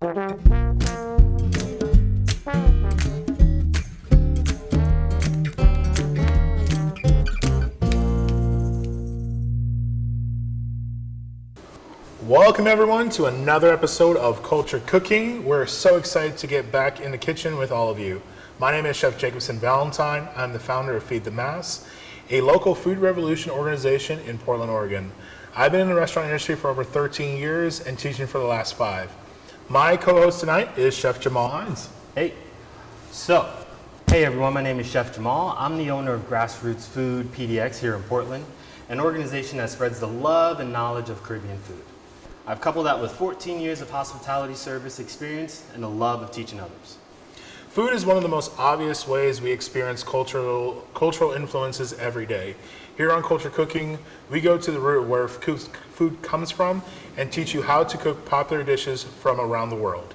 Welcome everyone to another episode of Culture Cooking. We're so excited to get back in the kitchen with all of you. My name is Chef Jacobsen Valentine. I'm the founder of Feed the Mass, a local food revolution organization in Portland, Oregon. I've been in the restaurant industry for over 13 years and teaching for the last 5. My co-host tonight is Chef Jamal Hines. Hey everyone, my name is Chef Jamal. I'm the owner of Grassroots Food PDX here in Portland, an organization that spreads the love and knowledge of Caribbean food. I've coupled that with 14 years of hospitality service experience and the love of teaching others. Food is one of the most obvious ways we experience cultural influences every day. Here on Culture Cooking, we go to the root where food comes from and teach you how to cook popular dishes from around the world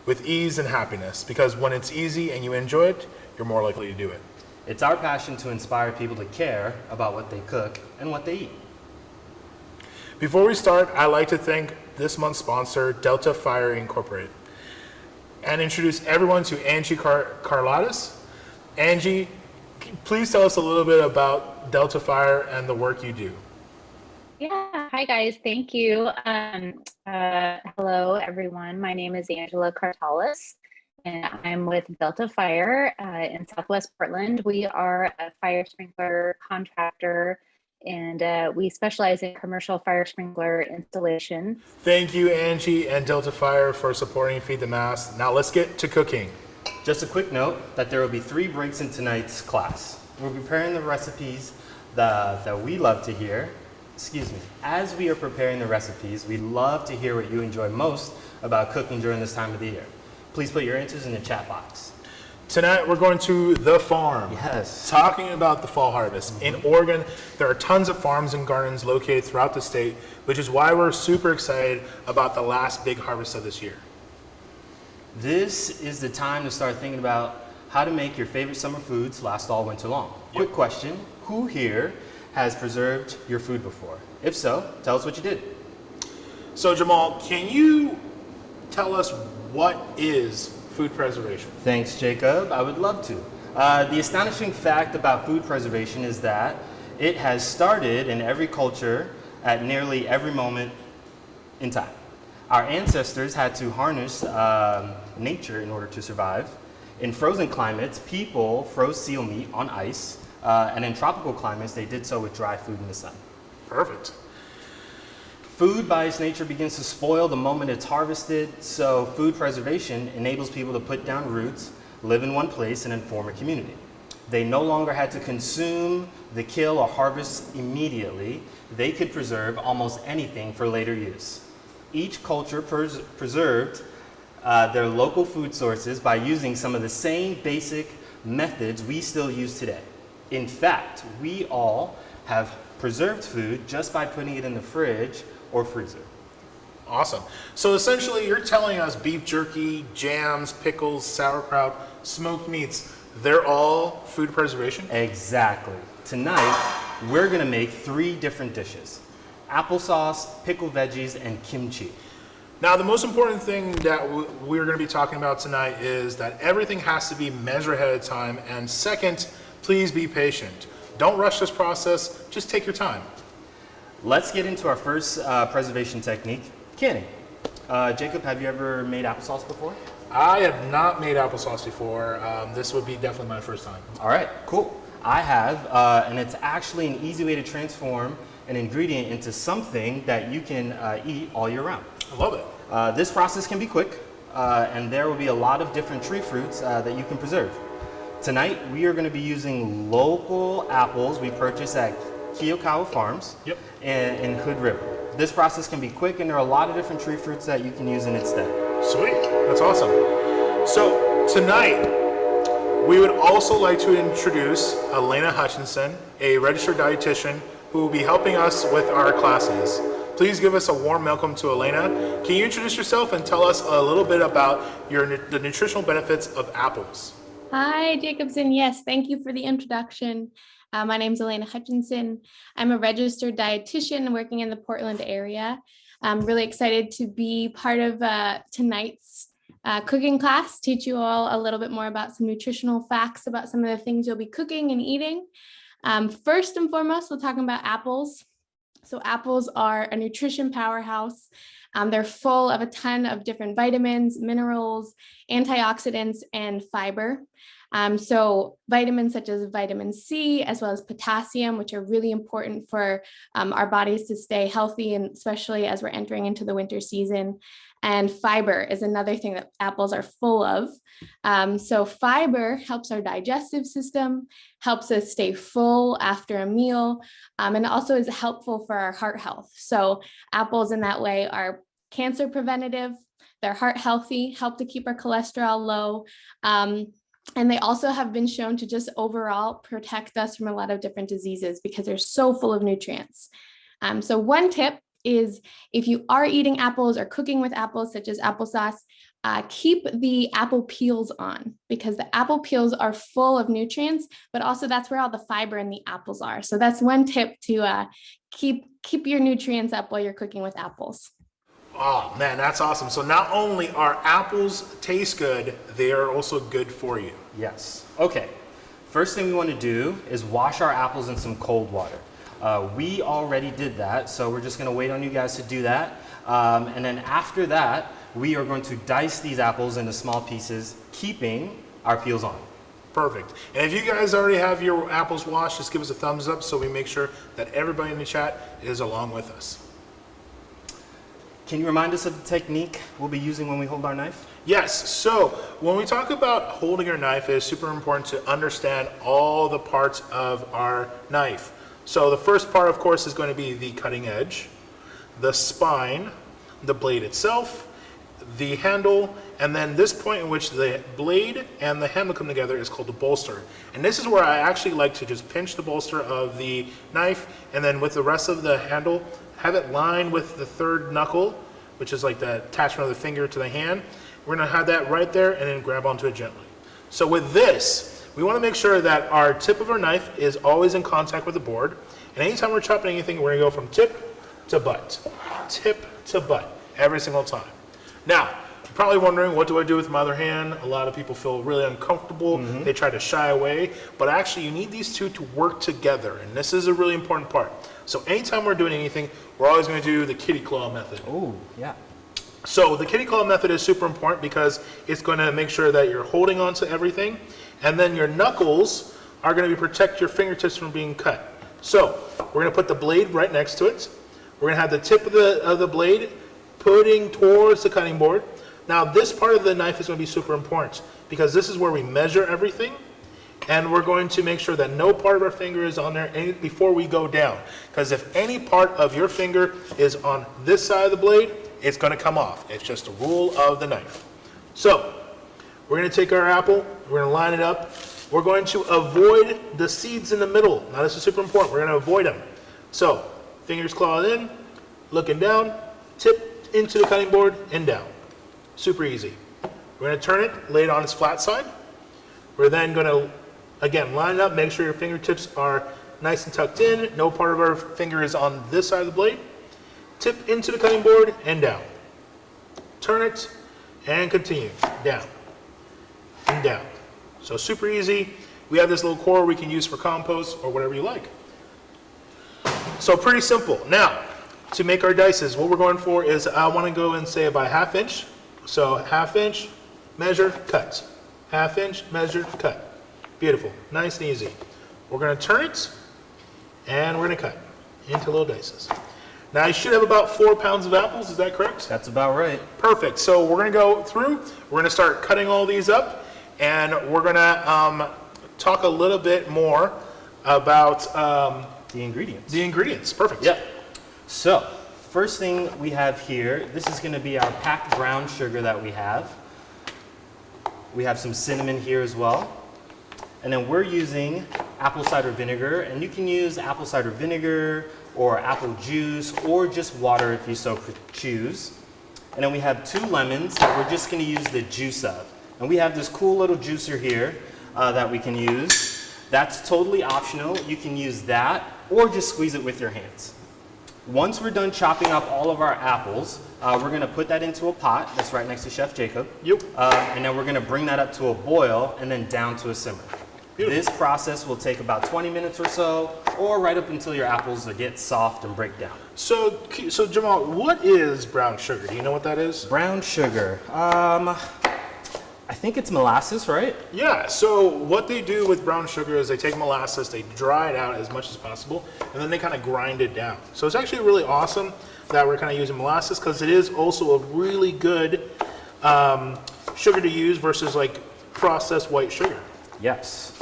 with ease and happiness, because when it's easy and you enjoy it, you're more likely to do it. It's our passion to inspire people to care about what they cook and what they eat. Before we start, I'd like to thank this month's sponsor, Delta Fire Incorporated, and introduce everyone to Angie Carlatis. Angie, please tell us a little bit about Delta Fire and the work you do. Yeah, hi guys, thank you. Hello everyone, my name is Angela Cartalis, and I'm with Delta Fire in Southwest Portland. We are a fire sprinkler contractor, and we specialize in commercial fire sprinkler installation. Thank you, Angie and Delta Fire, for supporting Feed the Mass. Now let's get to cooking. Just a quick note that there will be 3 breaks in tonight's class. We're preparing the recipes that we love to hear. As we are preparing the recipes, we love to hear what you enjoy most about cooking during this time of the year. Please put your answers in the chat box. Tonight we're going to the farm. Yes. Talking about the fall harvest. In Oregon, there are tons of farms and gardens located throughout the state, which is why we're super excited about the last big harvest of this year. This is the time to start thinking about how to make your favorite summer foods last all winter long. Yep. Quick question, who here has preserved your food before? If so, tell us what you did. So Jamal, can you tell us what is food preservation? Thanks, Jacob. I would love to. The astonishing fact about food preservation is that it has started in every culture at nearly every moment in time. Our ancestors had to harness nature in order to survive. In frozen climates, people froze seal meat on ice, and in tropical climates, they did so with dry food in the sun. Perfect. Food by its nature begins to spoil the moment it's harvested, so food preservation enables people to put down roots, live in one place, and then form a community. They no longer had to consume the kill or harvest immediately. They could preserve almost anything for later use. Each culture preserved their local food sources by using some of the same basic methods we still use today. In fact, we all have preserved food just by putting it in the fridge or freezer. Awesome. So essentially you're telling us beef jerky, jams, pickles, sauerkraut, smoked meats, they're all food preservation? Exactly. Tonight, we're gonna make 3 different dishes: applesauce, pickled veggies, and kimchi. Now the most important thing that we're going to be talking about tonight is that everything has to be measured ahead of time, and second, please be patient. Don't rush this process, just take your time. Let's get into our first preservation technique, canning. Jacob, have you ever made applesauce before? I have not made applesauce before. This would be definitely my first time. All right, cool. I have, and it's actually an easy way to transform an ingredient into something that you can eat all year round. I love it. This process can be quick, and there will be a lot of different tree fruits that you can preserve. Tonight, we are going to be using local apples we purchased at Kiyokawa Farms in Hood River. This process can be quick, and there are a lot of different tree fruits that you can use in its stead. Sweet, that's awesome. So tonight, we would also like to introduce Alayna Hutchinson, a registered dietitian who will be helping us with our classes. Please give us a warm welcome to Alayna. Can you introduce yourself and tell us a little bit about the nutritional benefits of apples? Hi, Jacobsen. Yes, thank you for the introduction. My name is Elena Hutchinson. I'm a registered dietitian working in the Portland area. I'm really excited to be part of tonight's cooking class, teach you all a little bit more about some nutritional facts about some of the things you'll be cooking and eating. First and foremost, we'll talk about apples. So apples are a nutrition powerhouse. They're full of a ton of different vitamins, minerals, antioxidants, and fiber. So vitamins such as vitamin C, as well as potassium, which are really important for our bodies to stay healthy, and especially as we're entering into the winter season. And fiber is another thing that apples are full of. So fiber helps our digestive system, helps us stay full after a meal, and also is helpful for our heart health. So apples in that way are cancer preventative, they're heart healthy, help to keep our cholesterol low. And they also have been shown to just overall protect us from a lot of different diseases because they're so full of nutrients. So one tip is if you are eating apples or cooking with apples, such as applesauce, keep the apple peels on because the apple peels are full of nutrients, but also that's where all the fiber in the apples are. So that's one tip to keep your nutrients up while you're cooking with apples. Oh man, that's awesome. So not only are apples taste good, they are also good for you. Yes. Okay. First thing we want to do is wash our apples in some cold water. We already did that, so we're just going to wait on you guys to do that. And then after that, we are going to dice these apples into small pieces, keeping our peels on. Perfect. And if you guys already have your apples washed, just give us a thumbs up so we make sure that everybody in the chat is along with us. Can you remind us of the technique we'll be using when we hold our knife? Yes, so when we talk about holding our knife, it is super important to understand all the parts of our knife. So the first part, of course, is going to be the cutting edge, the spine, the blade itself, the handle, and then this point in which the blade and the handle come together is called the bolster. And this is where I actually like to just pinch the bolster of the knife, and then with the rest of the handle, have it line with the third knuckle, which is like the attachment of the finger to the hand. We're gonna have that right there and then grab onto it gently. So with this, we wanna make sure that our tip of our knife is always in contact with the board. And anytime we're chopping anything, we're gonna go from tip to butt, every single time. Now, you're probably wondering, what do I do with my other hand? A lot of people feel really uncomfortable. They try to shy away, but actually you need these two to work together. And this is a really important part. So anytime we're doing anything, we're always going to do the kitty claw method. Oh, yeah. So the kitty claw method is super important because it's going to make sure that you're holding on to everything, and then your knuckles are going to protect your fingertips from being cut. So we're going to put the blade right next to it. We're going to have the tip of the blade putting towards the cutting board. Now this part of the knife is going to be super important because this is where we measure everything. And we're going to make sure that no part of our finger is on there before we go down. Because if any part of your finger is on this side of the blade, it's going to come off. It's just a rule of the knife. So we're going to take our apple, we're going to line it up. We're going to avoid the seeds in the middle. Now this is super important. We're going to avoid them. So fingers clawed in, looking down, tip into the cutting board and down. Super easy. We're going to turn it, lay it on its flat side. We're then going to again, line it up, make sure your fingertips are nice and tucked in. No part of our finger is on this side of the blade. Tip into the cutting board and down. Turn it and continue. Down and down. So super easy. We have this little core we can use for compost or whatever you like. So pretty simple. Now, to make our dices, what we're going for is I want to go and say about 1/2 inch. So 1/2 inch, measure, cut. 1/2 inch, measure, cut. Beautiful, nice and easy. We're going to turn it and we're going to cut into little dices. Now you should have about 4 pounds of apples, is that correct? That's about right. Perfect, so we're going to go through, we're going to start cutting all these up, and we're going to talk a little bit more about the ingredients. The ingredients, perfect. Yep. So, first thing we have here, this is going to be our packed brown sugar that we have. We have some cinnamon here as well. And then we're using apple cider vinegar, and you can use apple cider vinegar or apple juice or just water if you so choose. And then we have 2 lemons that we're just going to use the juice of. And we have this cool little juicer here that we can use. That's totally optional. You can use that or just squeeze it with your hands. Once we're done chopping up all of our apples, we're gonna put that into a pot that's right next to Chef Jacob. Yep. And then we're gonna bring that up to a boil and then down to a simmer. Beautiful. This process will take about 20 minutes or so, or right up until your apples get soft and break down. So Jamal, what is brown sugar? Do you know what that is? Brown sugar. I think it's molasses, right? Yeah, so what they do with brown sugar is they take molasses, they dry it out as much as possible, and then they kind of grind it down. So it's actually really awesome that we're kind of using molasses because it is also a really good sugar to use versus like processed white sugar. Yes.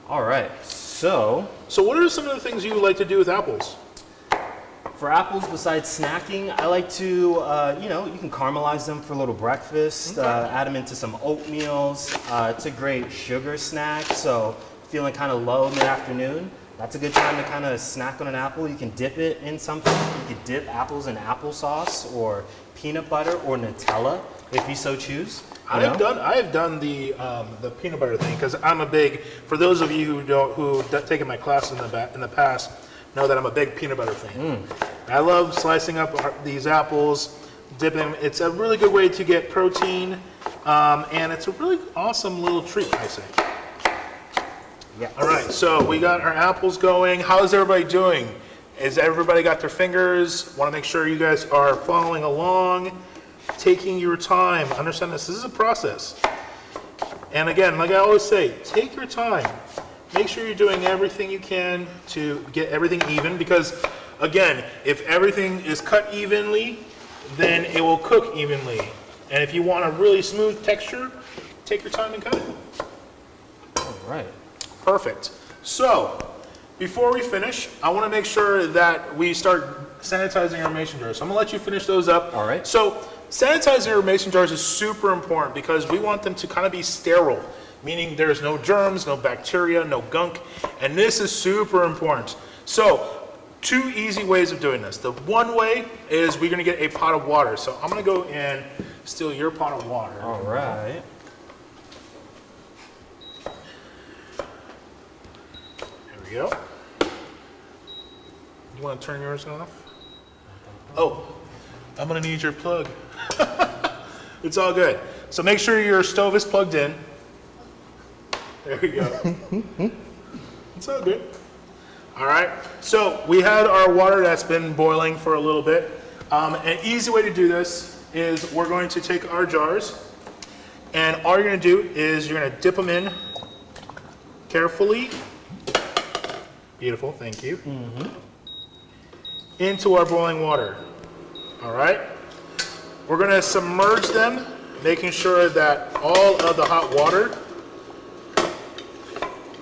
All right, so what are some of the things you like to do with apples? for apples, besides snacking, I like to, you can caramelize them for a little breakfast, add them into some oatmeals. It's a great sugar snack, so feeling kind of low in the afternoon, that's a good time to kind of snack on an apple. You can dip it in something. You can dip apples in applesauce or peanut butter or Nutella, if you so choose. I have done the peanut butter thing because I'm a big. For those of you who've taken my class in the past, know that I'm a big peanut butter fan. I love slicing up these apples, dipping them. It's a really good way to get protein, and it's a really awesome little treat, I say. Yeah. All right, so we got our apples going. How's everybody doing? Is everybody got their fingers? Want to make sure you guys are following along, taking your time. Understand this is a process. And again, like I always say, take your time. Make sure you're doing everything you can to get everything even because, again, if everything is cut evenly, then it will cook evenly. And if you want a really smooth texture, take your time and cut it. All right. Perfect. So, before we finish, I want to make sure that we start sanitizing our mason jars. So I'm going to let you finish those up. All right. So, sanitizing our mason jars is super important because we want them to kind of be sterile, meaning there's no germs, no bacteria, no gunk, and this is super important. So, two easy ways of doing this. The one way is we're going to get a pot of water. So I'm going to go and steal your pot of water. All right. There we go. You want to turn yours off? Oh, I'm going to need your plug. It's all good. So make sure your stove is plugged in. There we go. It's all good. All right. So we had our water that's been boiling for a little bit. An easy way to do this is we're going to take our jars, and all you're going to do is you're going to dip them in carefully. Beautiful, thank you. Into our boiling water. All right. We're going to submerge them, making sure that all of the hot water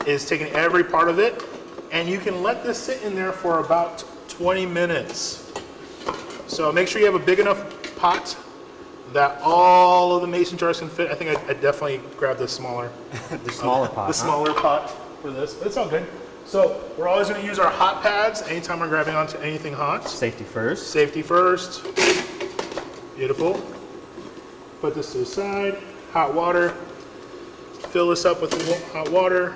is taking every part of it. And you can let this sit in there for about 20 minutes. So make sure you have a big enough pot that all of the mason jars can fit. I think I definitely grabbed the smaller, The smaller pot. the smaller pot for this. But it's all good. So we're always going to use our hot pads anytime we're grabbing onto anything hot. Safety first. Safety first. Beautiful. Put this to the side. Hot water. Fill this up with the hot water.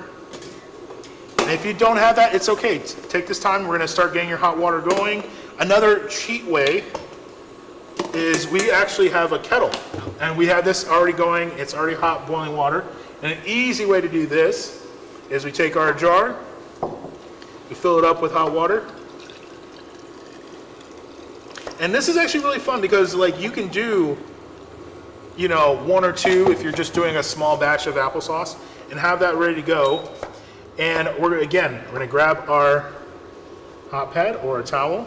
And if you don't have that, it's okay. Take this time. We're going to start getting your hot water going. Another cheat way is we actually have a kettle. And we have this already going. It's already hot boiling water. And an easy way to do this is we take our jar. We fill it up with hot water. And this is actually really fun because like you can do, one or two if you're just doing a small batch of applesauce and have that ready to go. And we're going to grab our hot pad or a towel,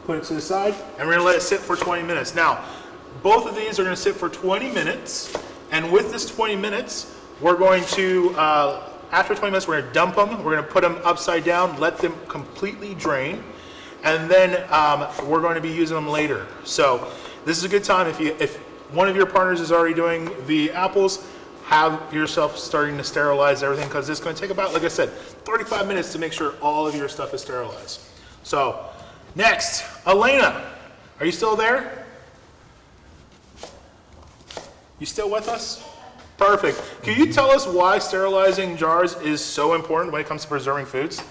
put it to the side, and we're going to let it sit for 20 minutes. Now, both of these are going to sit for 20 minutes. And with this 20 minutes, we're going to, after 20 minutes, we're going to dump them. We're going to put them upside down, let them completely drain. And then we're going to be using them later. So this is a good time if one of your partners is already doing the apples, have yourself starting to sterilize everything because it's going to take about, like I said, 35 minutes to make sure all of your stuff is sterilized. So next, Alayna, are you still there? You still with us? Perfect. Can you tell us why sterilizing jars is so important when it comes to preserving foods?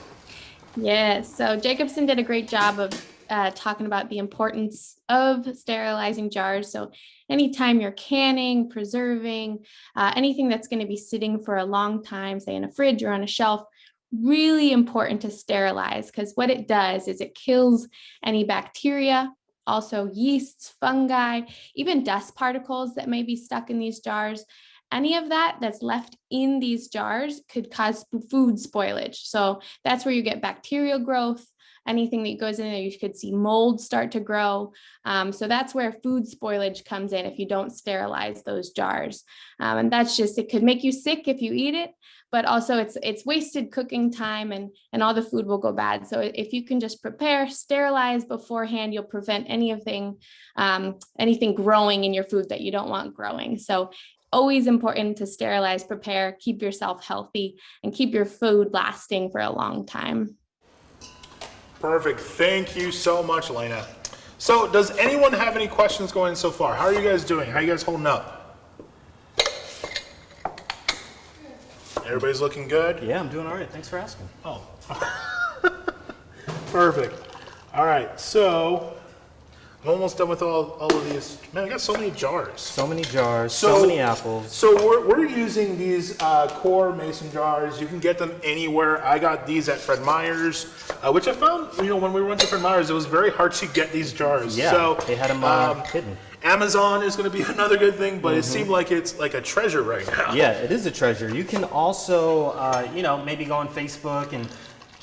Yes, so Jacobsen did a great job of talking about the importance of sterilizing jars. So anytime you're canning, preserving, anything that's going to be sitting for a long time, say in a fridge or on a shelf, really important to sterilize, because what it does is it kills any bacteria, also yeasts, fungi, even dust particles that may be stuck in these jars. Any of that that's left in these jars could cause food spoilage. So that's where you get bacterial growth. Anything that goes in there, you could see mold start to grow. So that's where food spoilage comes in if you don't sterilize those jars. And that's just, it could make you sick if you eat it, but also it's wasted cooking time, and all the food will go bad. So if you can just prepare, sterilize beforehand, you'll prevent anything growing in your food that you don't want growing. So always important to sterilize, prepare, keep yourself healthy, and keep your food lasting for a long time. Perfect. Thank you so much, Alayna. So does anyone have any questions going so far? How are you guys doing? How are you guys holding up? Everybody's looking good? Yeah, I'm doing all right. Thanks for asking. Oh. Perfect. All right, so I'm almost done with all of these. Man, I got so many jars. So many jars, so many apples. So we're using these core mason jars. You can get them anywhere. I got these at Fred Meyer's, which I found, when we went to Fred Meyer's, it was very hard to get these jars. Yeah, so, they had them hidden. Amazon is going to be another good thing, but it seemed like it's like a treasure right now. Yeah, it is a treasure. You can also, maybe go on Facebook and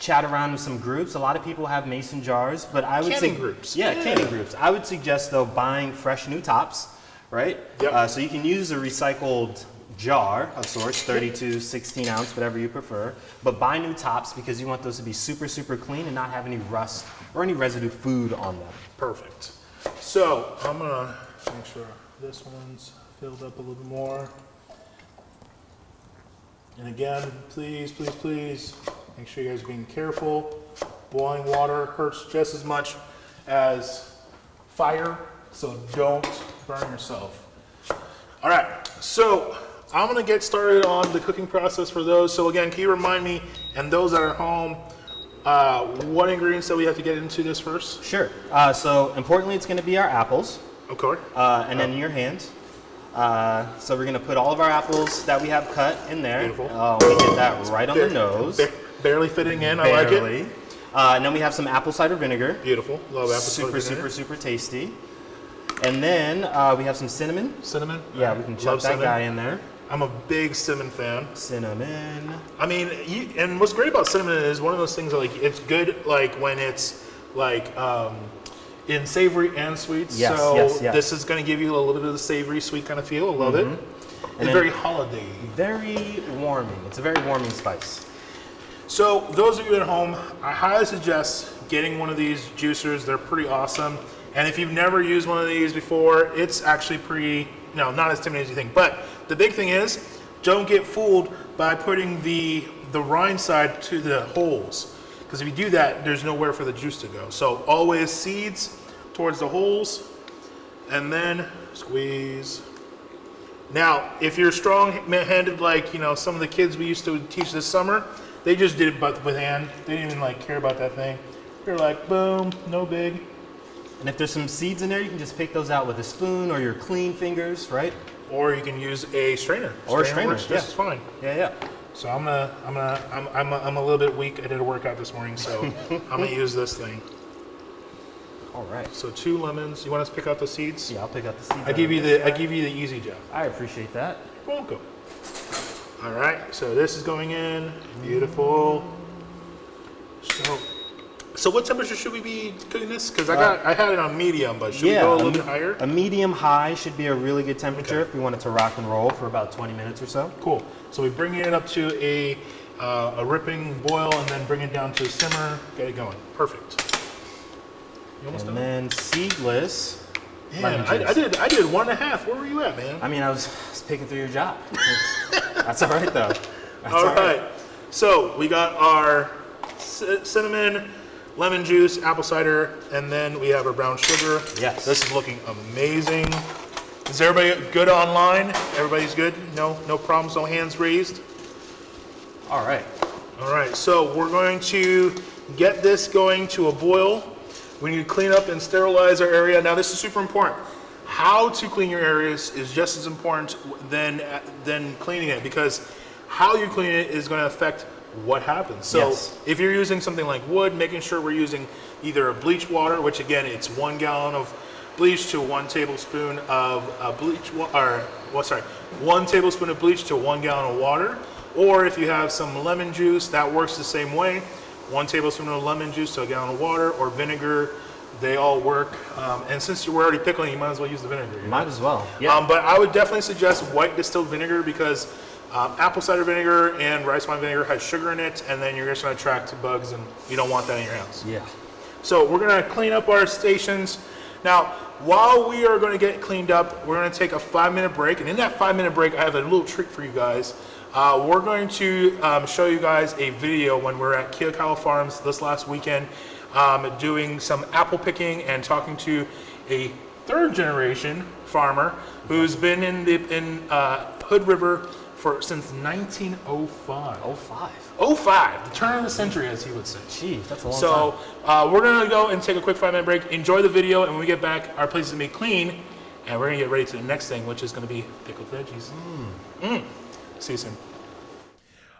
chat around with some groups. A lot of people have mason jars, but I would Canning groups. Yeah, canning groups. I would suggest though buying fresh new tops, right? Yep. So you can use a recycled jar of sorts, 32, 16 ounce, whatever you prefer, but buy new tops because you want those to be super, super clean and not have any rust or any residue food on them. Perfect. So I'm gonna make sure this one's filled up a little more. And again, please, please, please, make sure you guys are being careful. Boiling water hurts just as much as fire, so don't burn yourself. All right, so I'm gonna get started on the cooking process for those. So again, can you remind me, and those that are home, what ingredients that we have to get into this first? Sure. So importantly, it's gonna be our apples. Okay. And then in your hands. So we're gonna put all of our apples that we have cut in there. Beautiful. We get that right on the nose. Barely fitting in, Barely. I like it. And then we have some apple cider vinegar. Beautiful, love apple cider vinegar. Super, super tasty. And then we have some cinnamon. Cinnamon? Yeah, we can chop that guy in there. I'm a big cinnamon fan. Cinnamon. I mean, and what's great about cinnamon is one of those things that, like, it's good like when it's like in savory and sweets. Yes, so yes. this is going to give you a little bit of the savory sweet kind of feel. I love it. It's very holiday. Very warming. It's a very warming spice. So those of you at home, I highly suggest getting one of these juicers. They're pretty awesome. And if you've never used one of these before, it's actually pretty, not as intimidating as you think. But the big thing is, don't get fooled by putting the rind side to the holes. Because if you do that, there's nowhere for the juice to go. So always seeds towards the holes, and then squeeze. Now, if you're strong-handed like, some of the kids we used to teach this summer, they just did it with hand. They didn't even care about that thing. They're like, boom, no big. And if there's some seeds in there, you can just pick those out with a spoon or your clean fingers, right? Or you can use a strainer. Or a strainer, works just as fine. Yeah. So I'm a little bit weak. I did a workout this morning, so I'm gonna use this thing. All right. So 2 lemons. You want us to pick out the seeds? Yeah, I'll pick out the seeds. I give you the easy job. I appreciate that. You're welcome. All right. So this is going in. Beautiful. So what temperature should we be cooking this? Because I had it on medium, but should we go a little bit higher? A medium high should be a really good temperature if we want it to rock and roll for about 20 minutes or so. Cool. So we bring it up to a ripping boil and then bring it down to a simmer. Get it going. Perfect. You almost done? Then seedless. Man, I did 1.5. Where were you at, man? I mean, I was picking through your job. That's all right, though. All right. So we got our cinnamon, lemon juice, apple cider, and then we have our brown sugar. Yes. This is looking amazing. Is everybody good online? Everybody's good? No problems, no hands raised? All right. All right, so we're going to get this going to a boil. We need to clean up and sterilize our area. Now this is super important. How to clean your areas is just as important than cleaning it, because how you clean it is going to affect what happens. So if you're using something like wood, making sure we're using either a bleach water, which again, it's 1 gallon of bleach to 1 tablespoon of bleach, or 1 tablespoon of bleach to 1 gallon of water. Or if you have some lemon juice, that works the same way. 1 tablespoon of lemon juice to a gallon of water, or vinegar. They all work. And since you were already pickling, you might as well use the vinegar. Might as well. Yeah. But I would definitely suggest white distilled vinegar, because apple cider vinegar and rice wine vinegar has sugar in it, and then you're just going to attract bugs, and you don't want that in your house. Yeah. So we're going to clean up our stations. Now, while we are going to get cleaned up, we're going to take a 5-minute break. And in that 5-minute break, I have a little treat for you guys. We're going to show you guys a video when we're at Cauliflower Farms this last weekend, doing some apple picking and talking to a 3rd generation farmer who's been in Hood River since 1905. 05, the turn of the century, as he would say. Geez, that's a long time. So we're gonna go and take a quick 5-minute break, enjoy the video, and when we get back, our place is gonna be clean, and we're gonna get ready to the next thing, which is gonna be pickled veggies. See you soon.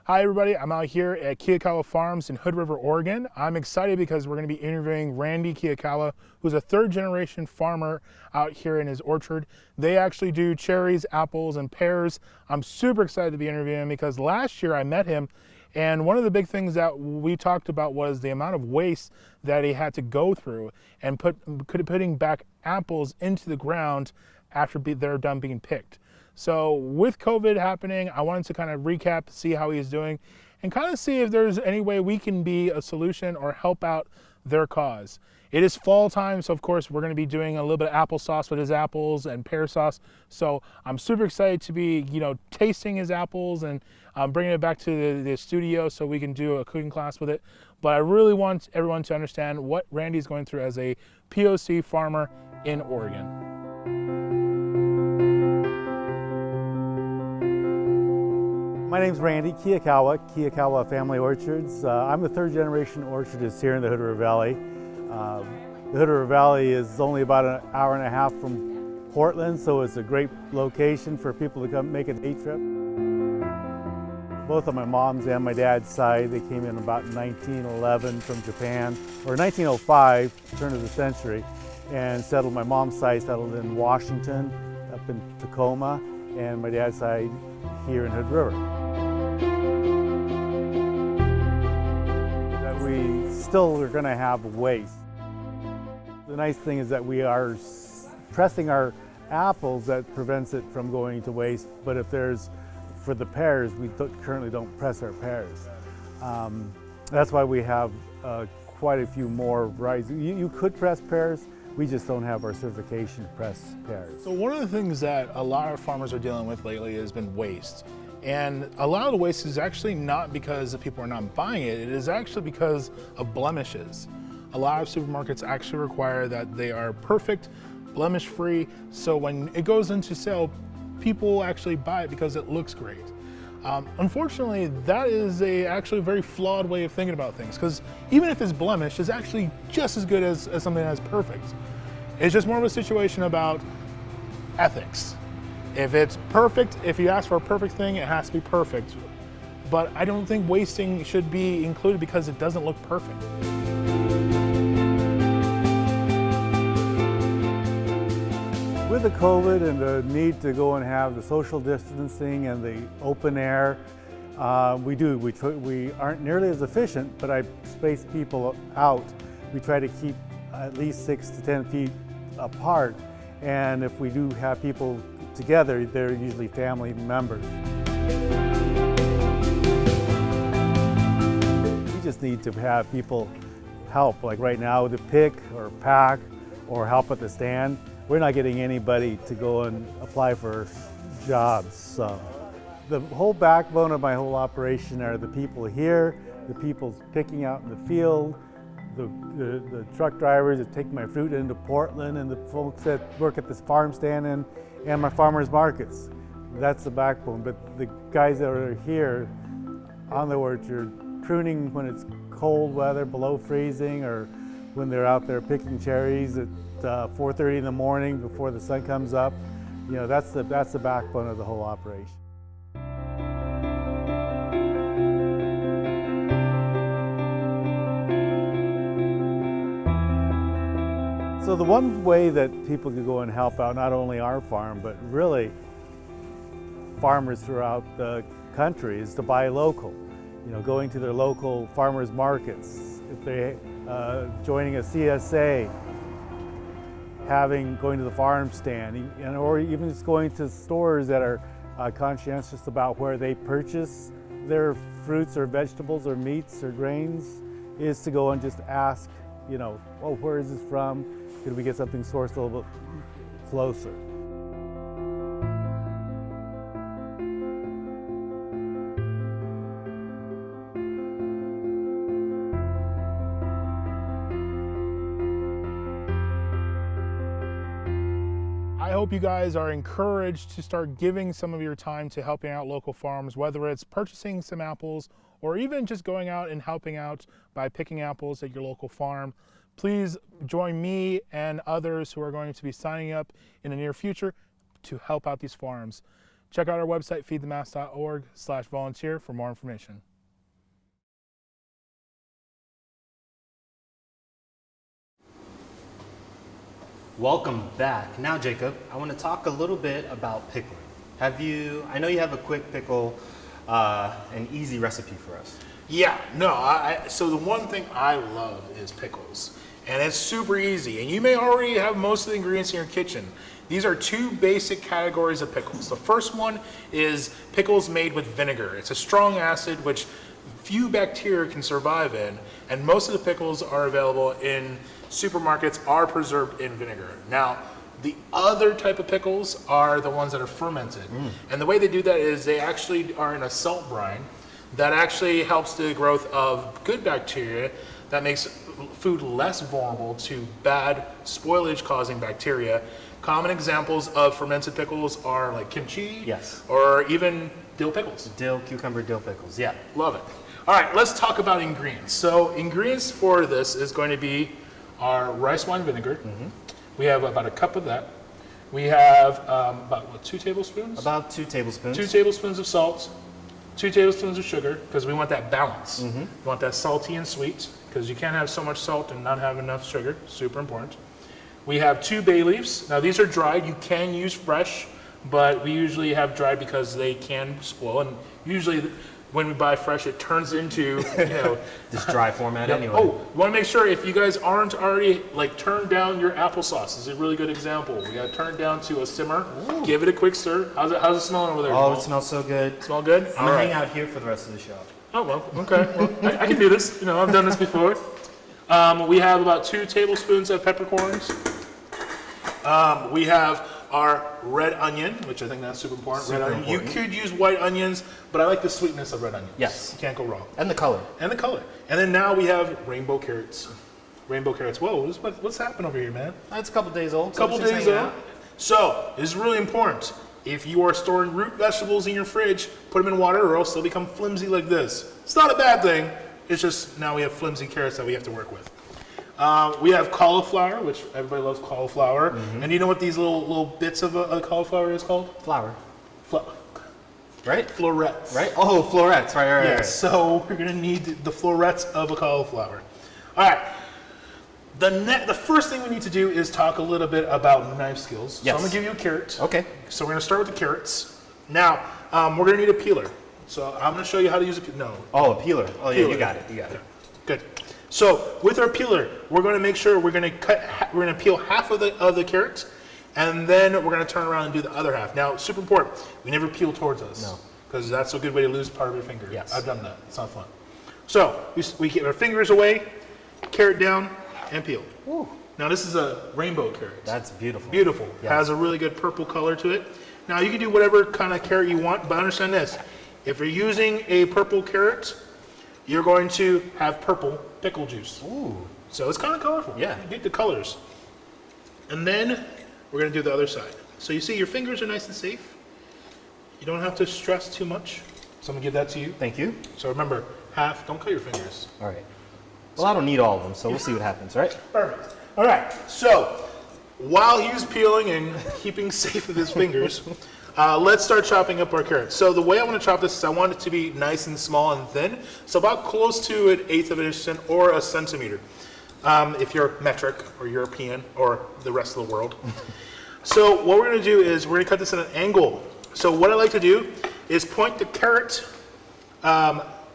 Hi everybody, I'm out here at Cauliflower Farms in Hood River, Oregon. I'm excited because we're going to be interviewing Randy Cauliflower, who's a 3rd generation farmer out here in his orchard. They actually do cherries, apples, and pears. I'm super excited to be interviewing him because last year I met him, and one of the big things that we talked about was the amount of waste that he had to go through and putting back apples into the ground after they're done being picked. So with COVID happening, I wanted to kind of recap, see how he's doing, and kind of see if there's any way we can be a solution or help out their cause. It is fall time, so of course we're going to be doing a little bit of applesauce with his apples and pear sauce. So I'm super excited to be, tasting his apples and bringing it back to the studio so we can do a cooking class with it. But I really want everyone to understand what Randy's going through as a POC farmer in Oregon. My name's Randy Cauliflower Family Orchards. I'm the 3rd generation orchardist here in the Hood River Valley. The Hood River Valley is only about an hour and a half from Portland, so it's a great location for people to come make a day trip. Both on my mom's and my dad's side, they came in about 1911 from Japan, or 1905, turn of the century, and settled. My mom's side settled in Washington, up in Tacoma, and my dad's side here in Hood River. That we still are going to have waste. The nice thing is that we are pressing our apples, that prevents it from going to waste, but if there's, for the pears, we currently don't press our pears. That's why we have quite a few more varieties. You could press pears, we just don't have our certification to press pears. So one of the things that a lot of farmers are dealing with lately has been waste. And a lot of the waste is actually not because the people are not buying it, it is actually because of blemishes. A lot of supermarkets actually require that they are perfect, blemish-free, so when it goes into sale, people actually buy it because it looks great. Unfortunately, that is actually a very flawed way of thinking about things, because even if it's blemished, it's actually just as good as something that's perfect. It's just more of a situation about ethics. If it's perfect, if you ask for a perfect thing, it has to be perfect. But I don't think wasting should be included because it doesn't look perfect. With the COVID and the need to go and have the social distancing and the open air, we aren't nearly as efficient, but I space people out. We try to keep at least 6 to 10 feet apart, and if we do have people together, they're usually family members. We just need to have people help, like right now, to pick or pack or help at the stand. We're not getting anybody to go and apply for jobs. So the whole backbone of my whole operation are the people here, the people picking out in the field, the truck drivers that take my fruit into Portland, and the folks that work at this farm stand and my farmers markets. That's the backbone. But the guys that are here on the orchard, pruning when it's cold weather, below freezing, or when they're out there picking cherries at 4:30 in the morning before the sun comes up. You know, that's the backbone of the whole operation. So the one way that people could go and help out not only our farm, but really farmers throughout the country is to buy local. You know, going to their local farmers markets, if they joining a CSA, going to the farm stand, or even just going to stores that are conscientious about where they purchase their fruits or vegetables or meats or grains, is to go and just ask, you know, oh, where is this from? Could we get something sourced a little bit closer? I hope you guys are encouraged to start giving some of your time to helping out local farms, whether it's purchasing some apples or even just going out and helping out by picking apples at your local farm. Please join me and others who are going to be signing up in the near future to help out these farms. Check out our website, feedthemass.org/volunteer for more information. Welcome back. Now, Jacob, I want to talk a little bit about pickling. I know you have a quick pickle, an easy recipe for us. Yeah, no, so the one thing I love is pickles. And it's super easy. And you may already have most of the ingredients in your kitchen. These are two basic categories of pickles. The first one is pickles made with vinegar. It's a strong acid which few bacteria can survive in, and most of the pickles are available in supermarkets are preserved in vinegar. Now, the other type of pickles are the ones that are fermented. And the way they do that is they actually are in a salt brine that actually helps the growth of good bacteria that makes food less vulnerable to bad spoilage causing bacteria. Common examples of fermented pickles are like kimchi, yes, or even dill pickles. Cucumber dill pickles, yeah. Love it. All right, let's talk about ingredients. So ingredients for this is going to be our rice wine vinegar. We have about a cup of that. We have about 2 tablespoons? About 2 tablespoons. 2 tablespoons of salt, 2 tablespoons of sugar, because we want that balance. We want that salty and sweet, because you can't have so much salt and not have enough sugar. Super important. We have 2 bay leaves. Now these are dried. You can use fresh, but we usually have dried because they can spoil. And usually when we buy fresh, it turns into, you know, this dry format anyway. Oh, you want to make sure if you guys aren't already, like, turn down your applesauce. This is a really good example. We got to turn it down to a simmer. Ooh. Give it a quick stir. How's it smelling over there? Oh, it smells so good. Smell good? I'm gonna hang out here for the rest of the show. Oh, well, okay. Well, I can do this. You know, I've done this before. We have about 2 tablespoons of peppercorns. We have our red onion, which I think that's super important. Red onion. You could use white onions, but I like the sweetness of red onions. Yes. You can't go wrong. And the color. And the color. And then now we have rainbow carrots. Rainbow carrots. Whoa, what's happening over here, man? It's a couple days old. Couple days old. So, this is really important. If you are storing root vegetables in your fridge, put them in water or else they'll become flimsy like this. It's not a bad thing. It's just now we have flimsy carrots that we have to work with. We have cauliflower, which everybody loves cauliflower. And you know what these little bits of a cauliflower is called? Flower. Right? Florets. Right? Oh, florets. Right. Yes. So we're going to need the florets of a cauliflower. All right. The first thing we need to do is talk a little bit about knife skills. Yes. So I'm going to give you a carrot. Okay. So we're going to start with the carrots. Now, we're going to need a peeler. So I'm going to show you how to use a peeler. No. Oh, a peeler. Oh, yeah, you got it. Good. So with our peeler, we're going to make sure we're going to peel half of the carrot, and then we're going to turn around and do the other half. Now, super important, we never peel towards us. No. Because that's a good way to lose part of your finger. Yes. I've done that. It's not fun. So we get our fingers away, carrot down, and peel. Ooh. Now this is a rainbow carrot. That's beautiful. Beautiful. Yes. Has a really good purple color to it. Now you can do whatever kind of carrot you want, but understand this. If you're using a purple carrot, you're going to have purple pickle juice. Ooh. So it's kind of colorful. Yeah. You get the colors. And then we're going to do the other side. So you see your fingers are nice and safe. You don't have to stress too much. So I'm going to give that to you. Thank you. So remember, don't cut your fingers. All right. Well, I don't need all of them, so we'll see what happens, right? Perfect. All right, so while he's peeling and keeping safe with his fingers, let's start chopping up our carrots. So the way I want to chop this is I want it to be nice and small and thin, so about close to an eighth of an inch or a centimeter, if you're metric or European or the rest of the world. So what we're going to do is we're going to cut this at an angle. So what I like to do is point the carrot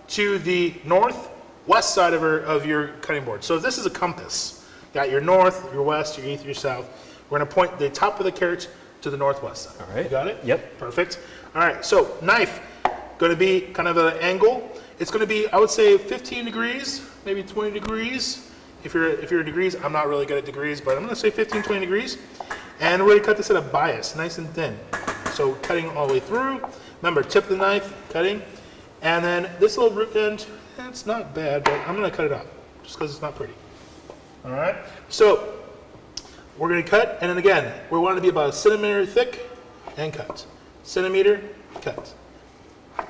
to the northwest side of your cutting board. So if this is a compass, got your north, your west, your east, your south. We're going to point the top of the carrot to the northwest side. All right. You got it? Yep. Perfect. All right, so knife, going to be kind of an angle. It's going to be, I would say, 15 degrees, maybe 20 degrees. If you're in degrees, I'm not really good at degrees, but I'm going to say 15, 20 degrees. And we're going to cut this at a bias, nice and thin. So cutting all the way through. Remember, tip the knife, cutting. And then this little root end, it's not bad, but I'm going to cut it out just because it's not pretty. All right, so we're going to cut, and then again, we want it to be about a centimeter thick and cut. Centimeter, cut.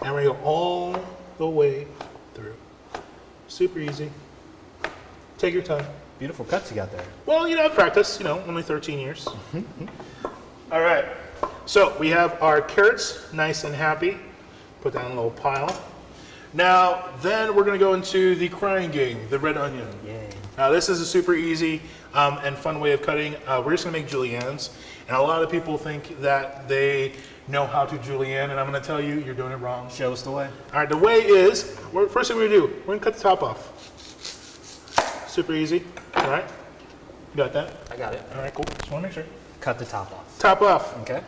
And we're going to go all the way through. Super easy. Take your time. Beautiful cuts you got there. Well, you know, I've practiced, only 13 years. All right, so we have our carrots nice and happy. Put that in a little pile. Now, then we're going to go into the crying game, the red onion. Yay. Now, this is a super easy and fun way of cutting. We're just going to make juliennes. And a lot of people think that they know how to julienne, and I'm going to tell you, you're doing it wrong. Show us the way. All right, the way is, first thing we're going to do, we're going to cut the top off. Super easy. All right. You got that? I got it. All right, cool. Just want to make sure. Cut the top off. Top off. Okay.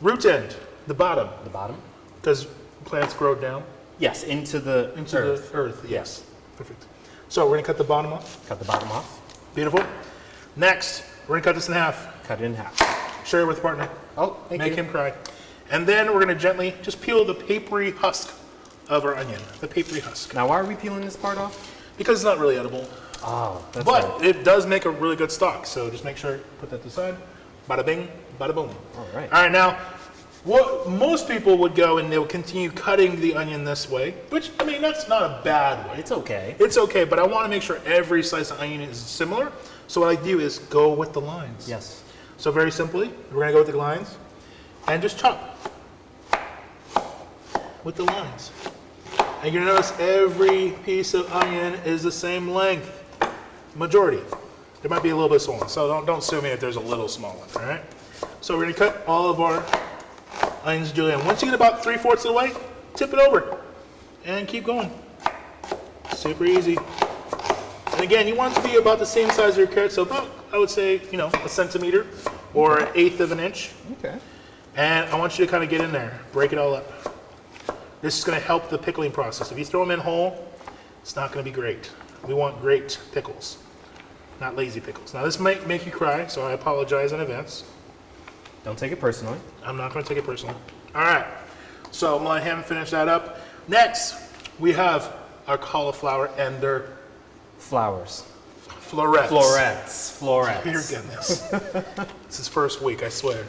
Root end, the bottom, The bottom. because plants grow down Yes, into the into earth. the earth. Yes. Perfect. So we're going to cut the bottom off. Cut the bottom off. Beautiful. Next, we're going to cut this in half. Cut it in half. Share it with a partner. Oh, thank Make you. him cry. And then we're going to gently just peel the papery husk of our onion. The papery husk. Now, why are we peeling this part off? Because it's not really edible. Oh, that's But right. it does make a really good stock. So just make sure, put that to the side. Bada bing, bada boom. All right. All right, now, what most people would go and they would continue cutting the onion this way, which, I mean, that's not a bad way. It's okay. It's okay, but I want to make sure every slice of onion is similar. So what I do is go with the lines. Yes. So very simply, we're going to go with the lines and just chop with the lines. And you're going to notice every piece of onion is the same length. Majority. There might be a little bit small, so don't sue me if there's a little small one, all right? So we're going to cut all of our onions julienne. Once you get about 3/4 of the way, tip it over and keep going. Super easy. And again, you want it to be about the same size as your carrot, so about, I would say, a centimeter or an eighth of an inch. Okay. And I want you to kind of get in there, break it all up. This is going to help the pickling process. If you throw them in whole, it's not going to be great. We want great pickles, not lazy pickles. Now this might make you cry, so I apologize in advance. Don't take it personally. I'm not going to take it personally. All right, so I'm going to let him finish that up. Next, we have our cauliflower and their Flowers. florets. Florets. Your goodness. It's his first week, I swear.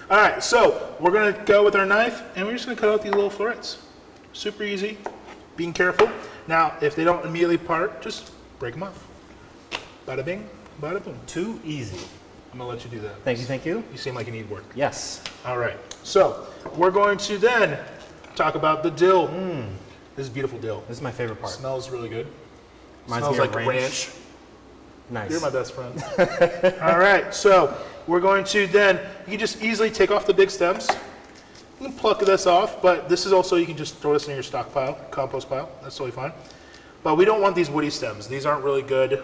All right, so we're going to go with our knife, and we're just going to cut out these little florets. Super easy, being careful. Now, if they don't immediately part, just break them off. Bada bing, bada boom. Too easy. I'm going to let you do that. Thank you, thank you. You seem like you need work. Yes. All right, so we're going to then talk about the dill. This is beautiful dill. This is my favorite part. Smells really good. Reminds Smells me of like ranch. Nice. You're my best friend. All right, so we're going to then, you can just easily take off the big stems. You can pluck this off, but this is also, you can just throw this in your stock pile, compost pile. That's totally fine. But we don't want these woody stems. These aren't really good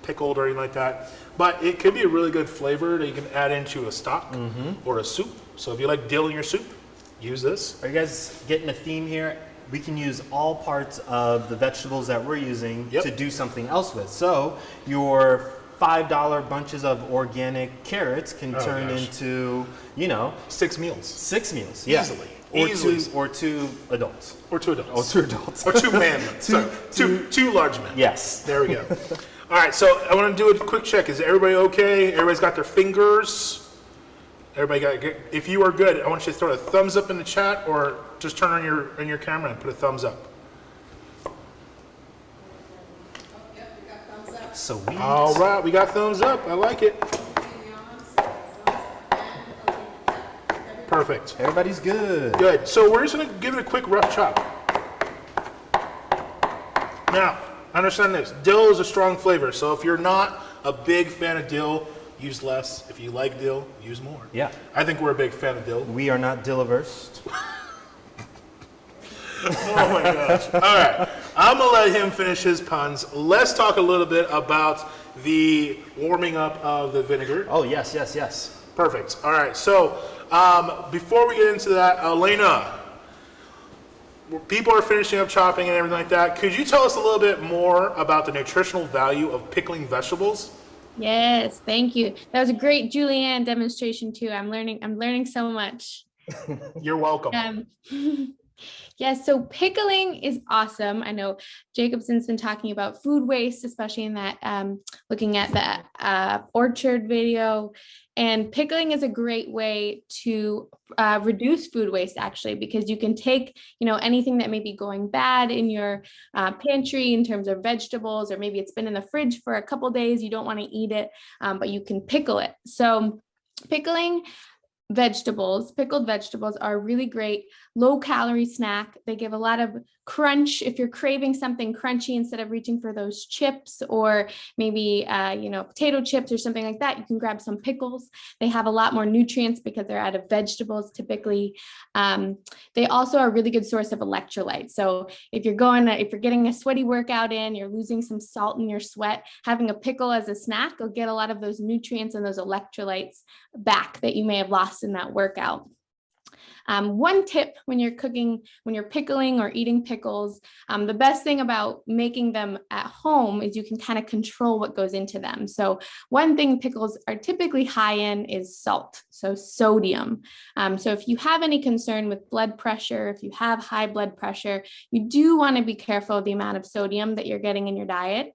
pickled or anything like that. But it could be a really good flavor that you can add into a stock or a soup. So if you like dill in your soup, use this. Are you guys getting a theme here? We can use all parts of the vegetables that we're using to do something else with. So your $5 bunches of organic carrots can turn into, 6 meals. 6 meals. Easily. Or Easily. two adults. Or 2 adults. Or 2 adults. Or 2 men. Two large men. Yes. There we go. All right, so I want to do a quick check. Is everybody okay? Everybody's got their fingers? Everybody got good? If you are good, I want you to throw a thumbs up in the chat or just turn on your camera and put a thumbs up. Sweet. All right, we got thumbs up. I like it. Perfect. Everybody's good. Good. So we're just gonna give it a quick rough chop. Now, understand this. Dill is a strong flavor, so if you're not a big fan of dill, use less. If you like dill, use more. Yeah. I think we're a big fan of dill. We are not dill-averse. Oh my gosh. All right. I'm going to let him finish his puns. Let's talk a little bit about the warming up of the vinegar. Oh, yes, yes, yes. Perfect. All right. So before we get into that, Alayna, people are finishing up chopping and everything like that. Could you tell us a little bit more about the nutritional value of pickling vegetables? Yes, thank you. That was a great Julianne demonstration too. I'm learning so much. You're welcome. Yes, so pickling is awesome. I know Jacobsen's been talking about food waste, especially in that looking at the orchard video. And pickling is a great way to reduce food waste, actually, because you can take, anything that may be going bad in your pantry in terms of vegetables, or maybe it's been in the fridge for a couple days, you don't want to eat it, but you can pickle it. So pickled vegetables are a really great low calorie snack. They give a lot of crunch. If you're craving something crunchy, instead of reaching for those chips or maybe, potato chips or something like that, you can grab some pickles. They have a lot more nutrients because they're out of vegetables typically. They also are a really good source of electrolytes. So if you're getting a sweaty workout in, you're losing some salt in your sweat, having a pickle as a snack will get a lot of those nutrients and those electrolytes back that you may have lost in that workout. One tip when you're pickling or eating pickles, the best thing about making them at home is you can kind of control what goes into them. So one thing pickles are typically high in is salt, so sodium. So if you have any concern with blood pressure, if you have high blood pressure, you do want to be careful of the amount of sodium that you're getting in your diet.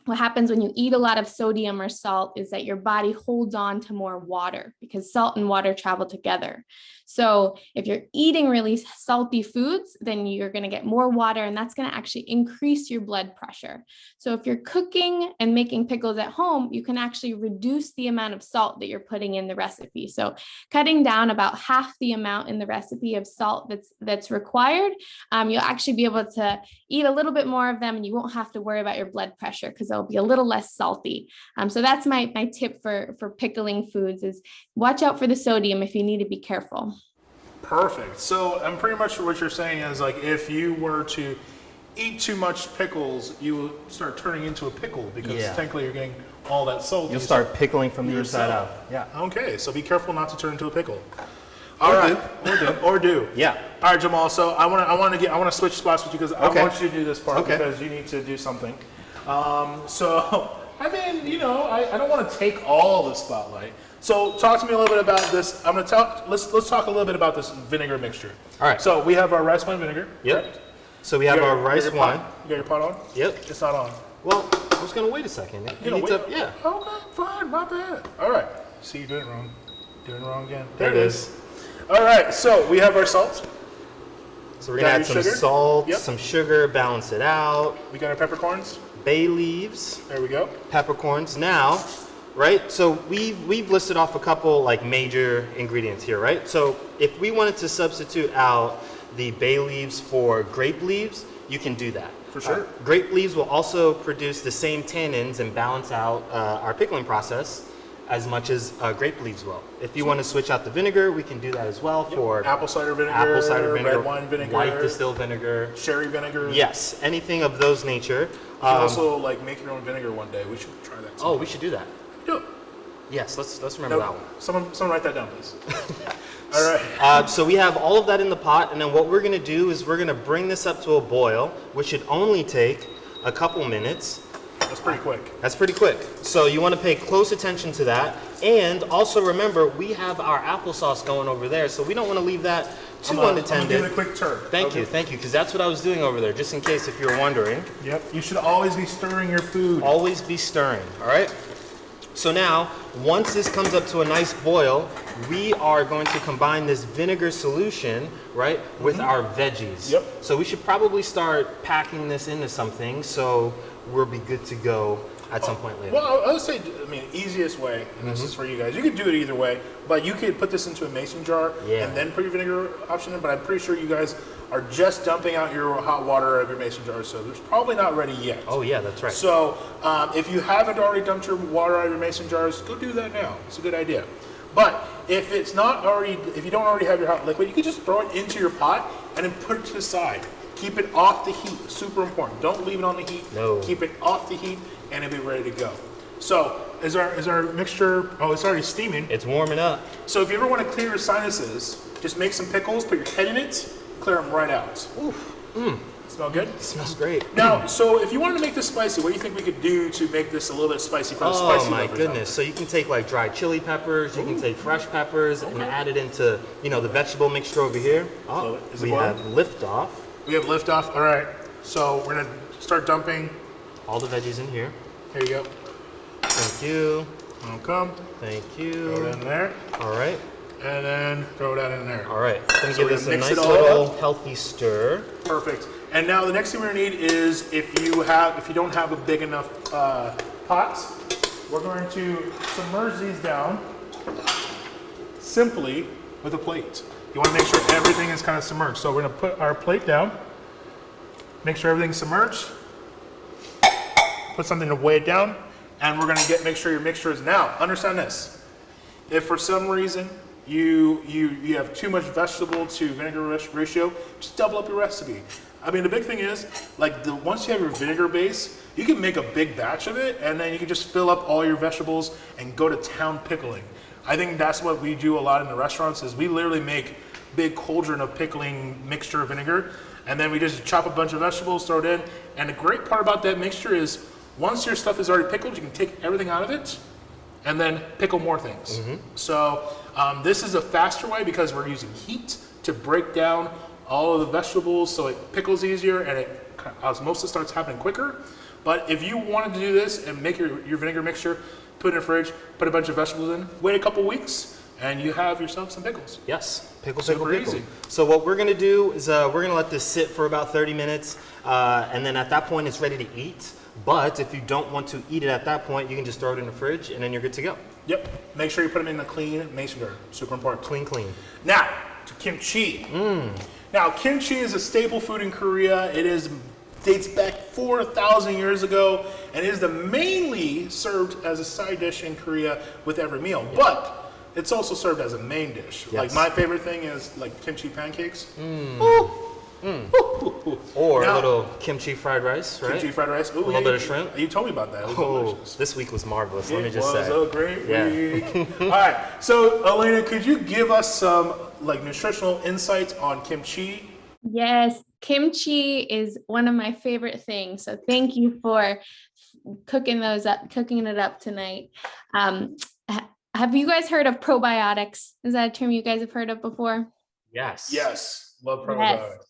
What happens when you eat a lot of sodium or salt is that your body holds on to more water because salt and water travel together. So if you're eating really salty foods, then you're going to get more water, and that's going to actually increase your blood pressure. So if you're cooking and making pickles at home, you can actually reduce the amount of salt that you're putting in the recipe. So cutting down about half the amount in the recipe of salt that's required, you'll actually be able to eat a little bit more of them, and you won't have to worry about your blood pressure because they'll be a little less salty. So that's my tip for pickling foods is watch out for the sodium if you need to be careful. Perfect. So I'm pretty much what you're saying is like if you were to eat too much pickles, you will start turning into a pickle because technically you're getting all that salt. You'll start pickling from the inside out. Yeah. Okay, so be careful not to turn into a pickle. All right. Or do. Yeah. All right, Jamal. So I want to switch spots with you because I want you to do this part because you need to do something. So I mean, I don't want to take all the spotlight. So talk to me a little bit about this. Let's talk a little bit about this vinegar mixture. All right. So we have our rice wine vinegar. Yep. Correct? So we have our rice wine. You got your pot on? Yep. It's not on. Well, I was gonna wait a second. Yeah. Okay, fine, my bad. All right. See, you doing it wrong. Doing it wrong again. There it is. All right. So we have our salt. So we're gonna add some sugar? salt, some sugar, balance it out. We got our peppercorns. Bay leaves. There we go. Peppercorns. Now, right? So we've listed off a couple like major ingredients here, right? So if we wanted to substitute out the bay leaves for grape leaves, you can do that. For sure. Grape leaves will also produce the same tannins and balance out our pickling process as much as grape leaves will. If you want to switch out the vinegar, we can do that as well for apple cider vinegar, red wine vinegar, white distilled vinegar, sherry vinegar. Yes, anything of those nature. You can also make your own vinegar one day. We should try that. Oh, we should do that. Do it. Yes, let's remember that one. Someone write that down, please. All right. So we have all of that in the pot, and then what we're going to do is we're going to bring this up to a boil, which should only take a couple minutes. That's pretty quick. That's pretty quick. So you want to pay close attention to that, and also remember we have our applesauce going over there, so we don't want to leave that too unattended. I'm gonna give it a quick turn. Thank you, because that's what I was doing over there, just in case if you were wondering. Yep. You should always be stirring your food. Always be stirring. All right. So now, once this comes up to a nice boil, we are going to combine this vinegar solution, right, with our veggies. Yep. So we should probably start packing this into something so we'll be good to go at some point later. Well, I would say, I mean, easiest way, and this is for you guys, you could do it either way, but you could put this into a mason jar and then put your vinegar option in, but I'm pretty sure you guys are just dumping out your hot water out of your mason jar, so it's probably not ready yet. Oh yeah, that's right. So if you haven't already dumped your water out of your mason jars, go do that now. It's a good idea. But if it's not already, if you don't already have your hot liquid, you can just throw it into your pot and then put it to the side. Keep it off the heat, super important. Don't leave it on the heat. No. Keep it off the heat and it'll be ready to go. So is our mixture, oh, it's already steaming. It's warming up. So if you ever want to clear your sinuses, just make some pickles, put your head in it, clear them right out. Oof. Smell good? It smells great. Now, so if you wanted to make this spicy, what do you think we could do to make this a little bit spicy for the spicy Oh my lovers out goodness. there? So you can take like dried chili peppers, you can take fresh peppers and add it into, you know, the vegetable mixture over here. So is it We boiling? have liftoff. We have liftoff. All right. So we're gonna start dumping. All the veggies in here. Here you go. Thank you. I'll come. Thank Throw it you. in there, All right. and then throw that in there. All right. Gonna So give we're this gonna a mix nice it all little up. healthy stir. Perfect. And now the next thing we're gonna need is if you don't have a big enough pot, we're going to submerge these down simply with a plate. You want to make sure everything is kind of submerged. So we're gonna put our plate down, make sure everything's submerged, put something to weigh it down, and we're gonna make sure your mixture is now. Understand this: if for some reason you have too much vegetable to vinegar ratio, just double up your recipe. I mean, the big thing is, like, once you have your vinegar base, you can make a big batch of it, and then you can just fill up all your vegetables and go to town pickling. I think that's what we do a lot in the restaurants, is we literally make big cauldron of pickling mixture vinegar, and then we just chop a bunch of vegetables, throw it in, and the great part about that mixture is, once your stuff is already pickled, you can take everything out of it, and then pickle more things. So this is a faster way because we're using heat to break down all of the vegetables, so it pickles easier and osmosis starts happening quicker. But if you wanted to do this and make your vinegar mixture, put it in the fridge, put a bunch of vegetables in, wait a couple weeks, and you have yourself some pickles. Yes, pickle. Super easy. So what we're gonna do is we're gonna let this sit for about 30 minutes, and then at that point it's ready to eat. But if you don't want to eat it at that point, you can just throw it in the fridge and then you're good to go. Yep, make sure you put them in a clean mason jar, super important. Clean. Now, to kimchi. Now, kimchi is a staple food in Korea. It dates back 4,000 years ago, and is mainly served as a side dish in Korea with every meal. But it's also served as a main dish. Yes. Like, my favorite thing is like kimchi pancakes. Or Now- a little kimchi fried rice, right? Kimchi fried rice. Ooh, A little bit of shrimp. You told me about that. It was Oh, delicious. this week was marvelous. It Let me just was say. a great Yeah. week. All right. So, Alayna, could you give us some like nutritional insights on kimchi? Yes, kimchi is one of my favorite things. So thank you for cooking it up tonight. Have you guys heard of probiotics? Is that a term you guys have heard of before? Yes. Yes. Love Yes. probiotics.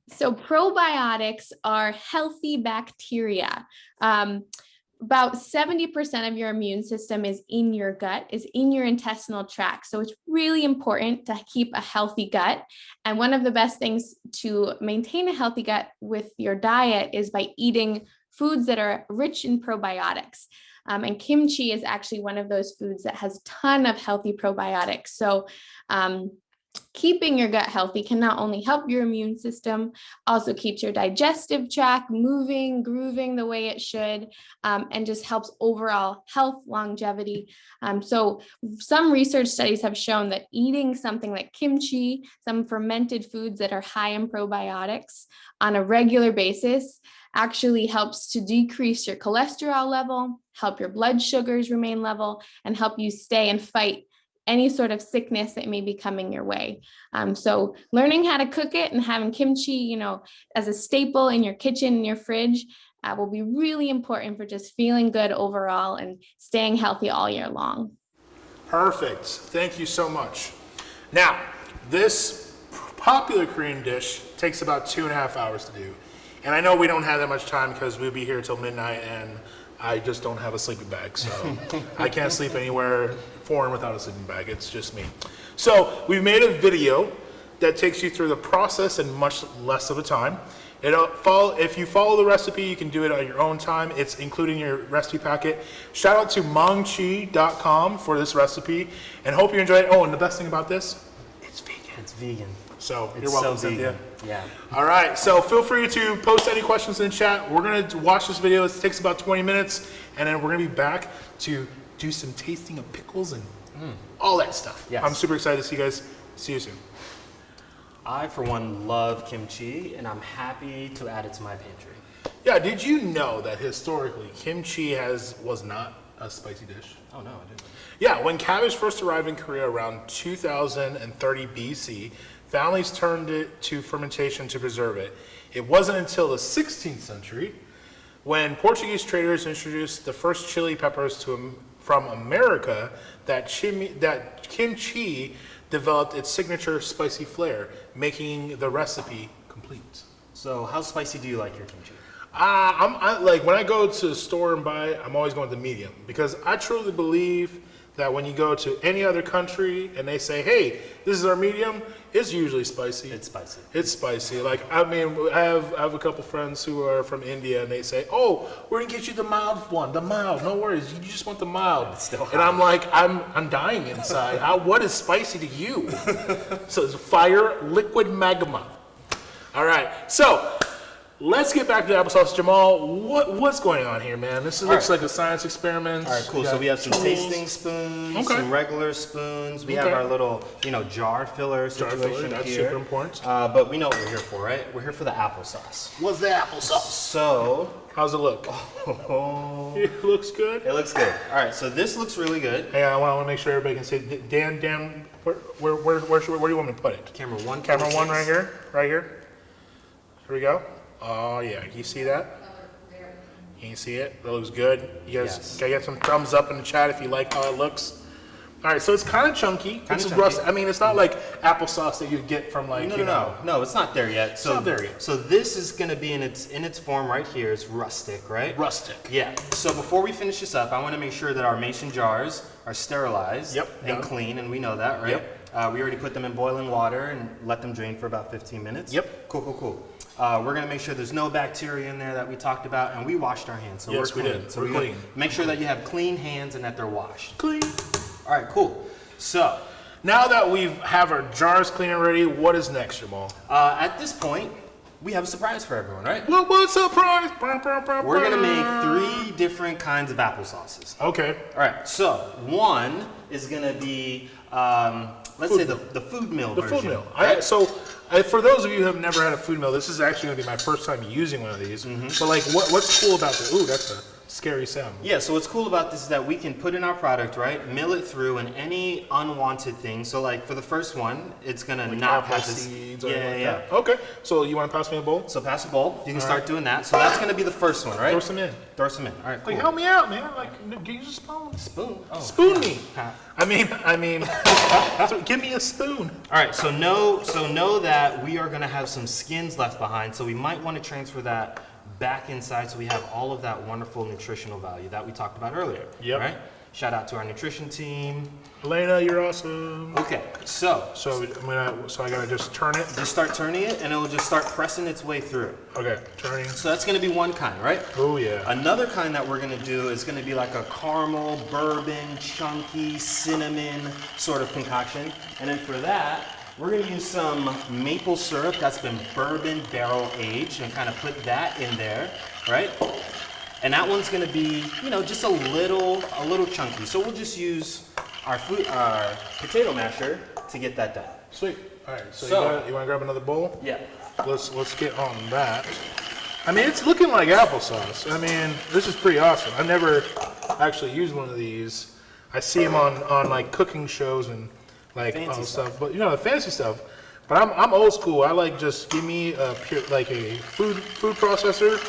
So probiotics are healthy bacteria. About 70% of your immune system is in your gut, is in your intestinal tract. So it's really important to keep a healthy gut. And one of the best things to maintain a healthy gut with your diet is by eating foods that are rich in probiotics. And kimchi is actually one of those foods that has a ton of healthy probiotics. So keeping your gut healthy can not only help your immune system, also keeps your digestive tract moving, grooving the way it should, and just helps overall health, longevity. So some research studies have shown that eating something like kimchi, some fermented foods that are high in probiotics on a regular basis actually helps to decrease your cholesterol level, help your blood sugars remain level, and help you stay and fight any sort of sickness that may be coming your way. So learning how to cook it and having kimchi, as a staple in your kitchen, in your fridge, will be really important for just feeling good overall and staying healthy all year long. Perfect. Thank you so much. Now, this popular Korean dish takes about 2.5 hours to do. And I know we don't have that much time because we'll be here till midnight, and I just don't have a sleeping bag, so I can't sleep anywhere foreign without a sleeping bag. It's just me. So we've made a video that takes you through the process in much less of a time. If you follow the recipe, you can do it at your own time. It's including your recipe packet. Shout out to mongchi.com for this recipe, and hope you enjoy it. Oh, and the best thing about this, it's vegan. It's vegan. So It's you're welcome, so Cynthia. vegan. Yeah. All right, so feel free to post any questions in the chat. We're gonna watch this video. It takes about 20 minutes, and then we're gonna be back to do some tasting of pickles and all that stuff. Yes. I'm super excited to see you guys. See you soon. I, for one, love kimchi, and I'm happy to add it to my pantry. Yeah, did you know that historically kimchi was not a spicy dish? Oh, no, I didn't. Yeah, when cabbage first arrived in Korea around 2030 BC, families turned it to fermentation to preserve it. It wasn't until the 16th century when Portuguese traders introduced the first chili peppers from America that kimchi developed its signature spicy flair, making the recipe complete. So how spicy do you like your kimchi? Like when I go to the store and buy it, I'm always going to medium, because I truly believe that when you go to any other country and they say, hey, this is our medium, it's usually spicy. It's spicy. It's spicy. Like, I mean, I have a couple friends who are from India, and they say, oh, we're gonna get you the mild one, the mild, no worries, you just want the mild. It's still hot. And I'm like, I'm dying inside. What is spicy to you? So it's fire, liquid magma. All right, so let's get back to the applesauce. Jamal, what's going on here, man? This looks like a science experiment. All right, cool. So we have some tasting spoons, some regular spoons. We have our little, jar filler situation That's here. super important. But we know what we're here for, right? We're here for the applesauce. What's the applesauce? So, How's it look? It looks good. it looks good. All right, so this looks really good. Hey, I want to make sure everybody can see. Dan, where do you want me to put it? Camera one. Camera one right here. Here we go. Oh yeah, can you see that? Can you see it? That looks good. You guys gotta get some thumbs up in the chat if you like how it looks. All right, so it's kind of chunky. It's rust. I mean, it's not like applesauce that you get from like No, it's not there yet. It's not there yet. So this is gonna be in its form right here. It's rustic, right? Rustic. Yeah. So before we finish this up, I want to make sure that our mason jars are sterilized and clean, and we know that, right? Yep. We already put them in boiling water and let them drain for about 15 minutes. Yep. Cool. We're gonna make sure there's no bacteria in there that we talked about, and we washed our hands, so Yes, we're clean. we did. So We're clean. Make sure that you have clean hands and that they're washed. Clean. All right, cool. So now that we have our jars clean and ready, what is next, Jamal? at this point, we have a surprise for everyone, right? What surprise? We're gonna make 3 different kinds of applesauces. Okay. All right, so one is gonna be, let's say the food mill version. The food mill. Right? For those of you who have never had a food mill, this is actually going to be my first time using one of these. But like, what's cool about this? Ooh, that's a scary sound. Yeah, so what's cool about this is that we can put in our product, right, mill it through, and any unwanted thing. So like for the first one, it's gonna Like not apple have this. seeds or Yeah, anything yeah. like that. Okay, so you want to pass me a bowl? So pass the bowl. You can start doing that. So that's gonna be the first one, right? Throw some in. Throw some in. All right, cool. Like, help me out, man. Like, give you a spoon. Spoon. Oh, Spoon me. Pat. I mean, so give me a spoon. All right, so know that we are gonna have some skins left behind, so we might want to transfer that back inside so we have all of that wonderful nutritional value that we talked about earlier. Yep. Right? Shout out to our nutrition team. Elena, you're awesome. Okay, so I gotta just turn it. just start turning it and it'll just start pressing its way through. Okay, turning. So that's gonna be one kind, right? Oh yeah. Another kind that we're gonna do is gonna be like a caramel, bourbon, chunky, cinnamon sort of concoction. And then for that, we're gonna use some maple syrup that's been bourbon barrel aged and kind of put that in there, right? And that one's gonna be, just a little chunky. So we'll just use our potato masher to get that done. Sweet. All right. So you want to grab another bowl? Yeah. Let's get on that. I mean, it's looking like applesauce. I mean, this is pretty awesome. I've never actually used one of these. I see them on like cooking shows and like Fancy stuff, but the fancy stuff. But I'm old school. I like just give me a food processor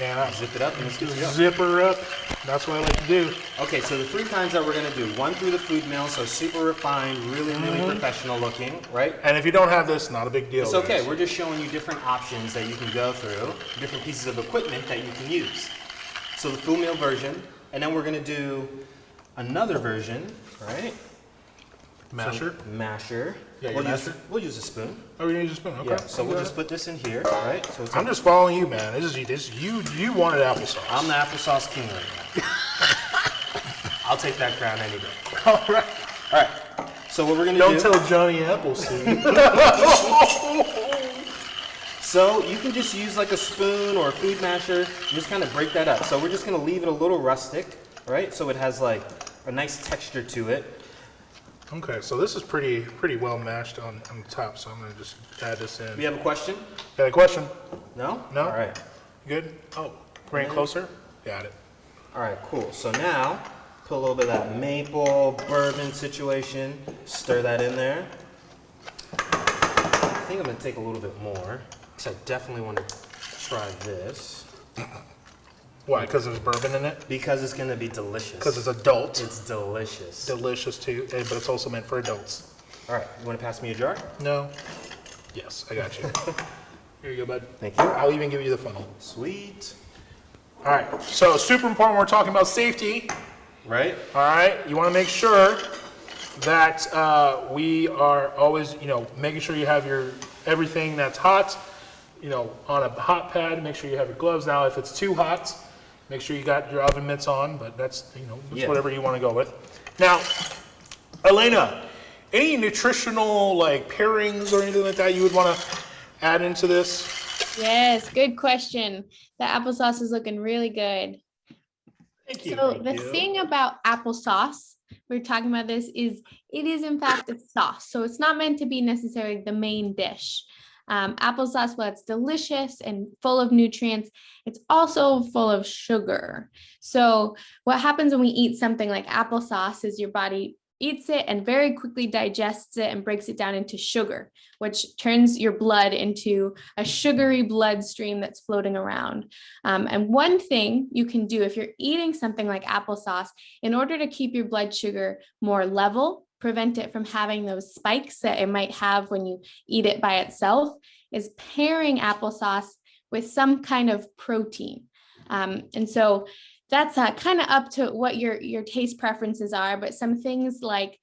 And Zip it up and it's good to go. zip her up. That's what I like to do. Okay, so the 3 kinds that we're gonna do. 1 through the food mill, so super refined, really, really professional looking, right? And if you don't have this, not a big deal. It's okay, guys. we're just showing you different options that you can go through, different pieces of equipment that you can use. So the food mill version, and then we're gonna do another version, right? Masher. So, masher. Yeah, we'll your use, masher? we'll use a spoon. Oh, you're gonna use a spoon. Okay. Yeah, so we'll just put this in here, right? So it's I'm just following you, man. You wanted applesauce. I'm the applesauce king right now. I'll take that crown any day. All right. All right. So what we're gonna Don't do? tell Johnny Appleseed. So you can just use like a spoon or a food masher. And just kind of break that up. So we're just gonna leave it a little rustic, right? So it has like a nice texture to it. Okay, so this is pretty well mashed on the top, so I'm gonna just add this in. We have a question? Got a question? No? No? All right. Good? Oh, bring it closer? Got it. All right, cool. So now, put a little bit of that maple bourbon situation. Stir that in there. I think I'm gonna take a little bit more, because I definitely want to try this. Why? Because there's bourbon in it? Because it's gonna be delicious. Because it's adult. It's delicious. Delicious too, but it's also meant for adults. All right, you wanna pass me a jar? No? Yes, I got you. Here you go, bud. Thank you. I'll even give you the funnel. Sweet. All right, so super important, we're talking about safety. Right? All right, you want to make sure that we are always, making sure you have your everything that's hot, on a hot pad. Make sure you have your gloves. Now, if it's too hot, make sure you got your oven mitts on. But that's, Yeah. whatever you want to go with. Now, Alayna, any nutritional pairings or anything like that you would want to add into this? Yes, good question. The applesauce is looking really good. Thank you. So Thank the you. thing about applesauce, we're talking about this, is it is in fact a sauce. So it's not meant to be necessarily the main dish. Applesauce, while it's delicious and full of nutrients, it's also full of sugar. So what happens when we eat something like applesauce is your body eats it and very quickly digests it and breaks it down into sugar, which turns your blood into a sugary bloodstream that's floating around. And one thing you can do if you're eating something like applesauce, in order to keep your blood sugar more level, prevent it from having those spikes that it might have when you eat it by itself, is pairing applesauce with some kind of protein. And so that's kind of up to what your taste preferences are, but some things like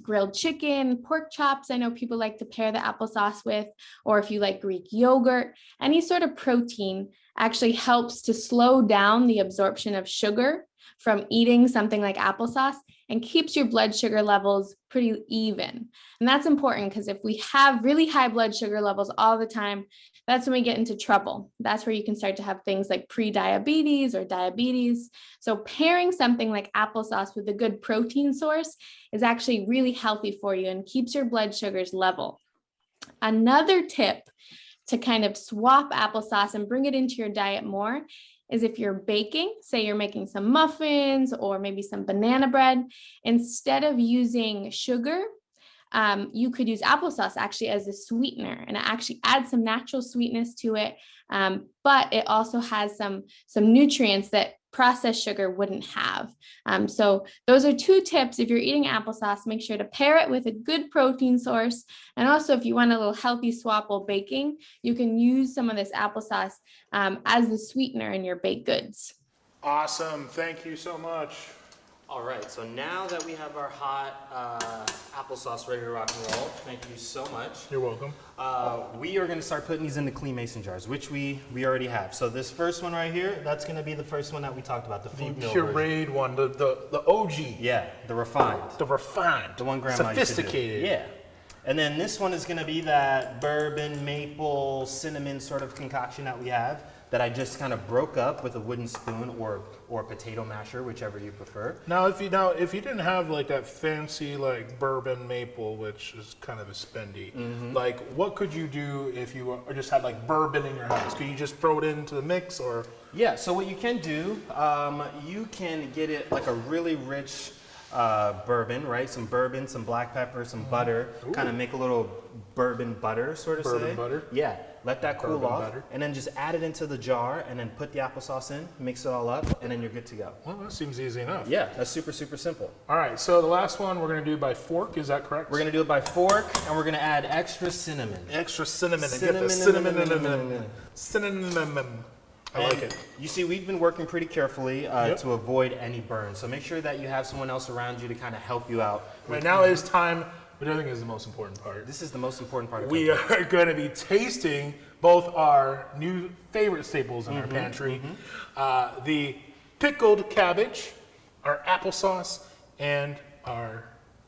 grilled chicken, pork chops, I know people like to pair the applesauce with, or if you like Greek yogurt, any sort of protein actually helps to slow down the absorption of sugar from eating something like applesauce and keeps your blood sugar levels pretty even. And that's important because if we have really high blood sugar levels all the time, that's when we get into trouble. That's where you can start to have things like pre-diabetes or diabetes. So pairing something like applesauce with a good protein source is actually really healthy for you and keeps your blood sugars level. Another tip to kind of swap applesauce and bring it into your diet more is if you're baking, say you're making some muffins or maybe some banana bread, instead of using sugar, you could use applesauce actually as a sweetener, and it actually adds some natural sweetness to it, but it also has some nutrients that processed sugar wouldn't have. So those are 2 tips. If you're eating applesauce, make sure to pair it with a good protein source. And also if you want a little healthy swap while baking, you can use some of this applesauce as the sweetener in your baked goods. Awesome. Thank you so much. All right, so now that we have our hot applesauce ready to rock and roll, thank you so much. You're welcome. We are going to start putting these into clean mason jars, which we already have. So this first one right here, that's going to be the first one that we talked about, the food mill version. Pureed one, the OG. Yeah, the refined. The refined. The one grandma used to do. Sophisticated. Yeah. And then this one is going to be that bourbon, maple, cinnamon sort of concoction that we have that I just kind of broke up with a wooden spoon or potato masher, whichever you prefer. Now, if you didn't have like that fancy bourbon maple, which is kind of a spendy, what could you do if you just had bourbon in your house? Could you just throw it into the mix, or? Yeah. So what you can do, you can get it like a really rich bourbon, right? Some bourbon, some black pepper, some butter, kind of make a little bourbon butter, sort of Bourbon say. butter? Yeah. let that cool Bourbon off, butter. and then just add it into the jar, and then put the applesauce in, mix it all up, and then you're good to go. Well, that seems easy enough. Yeah, that's super, super simple. All right, so the last one we're going to do by fork, is that correct? We're gonna do it by fork, and we're gonna add extra cinnamon. Extra cinnamon. Cinnamon, Cinnamon. I like it. You see, we've been working pretty carefully to avoid any burns. So make sure that you have someone else around you to kind of help you out. Right now it is time, which I think is the most important part. This is the most important part of We are going to be tasting both our new favorite staples in our pantry, the pickled cabbage, our applesauce, and our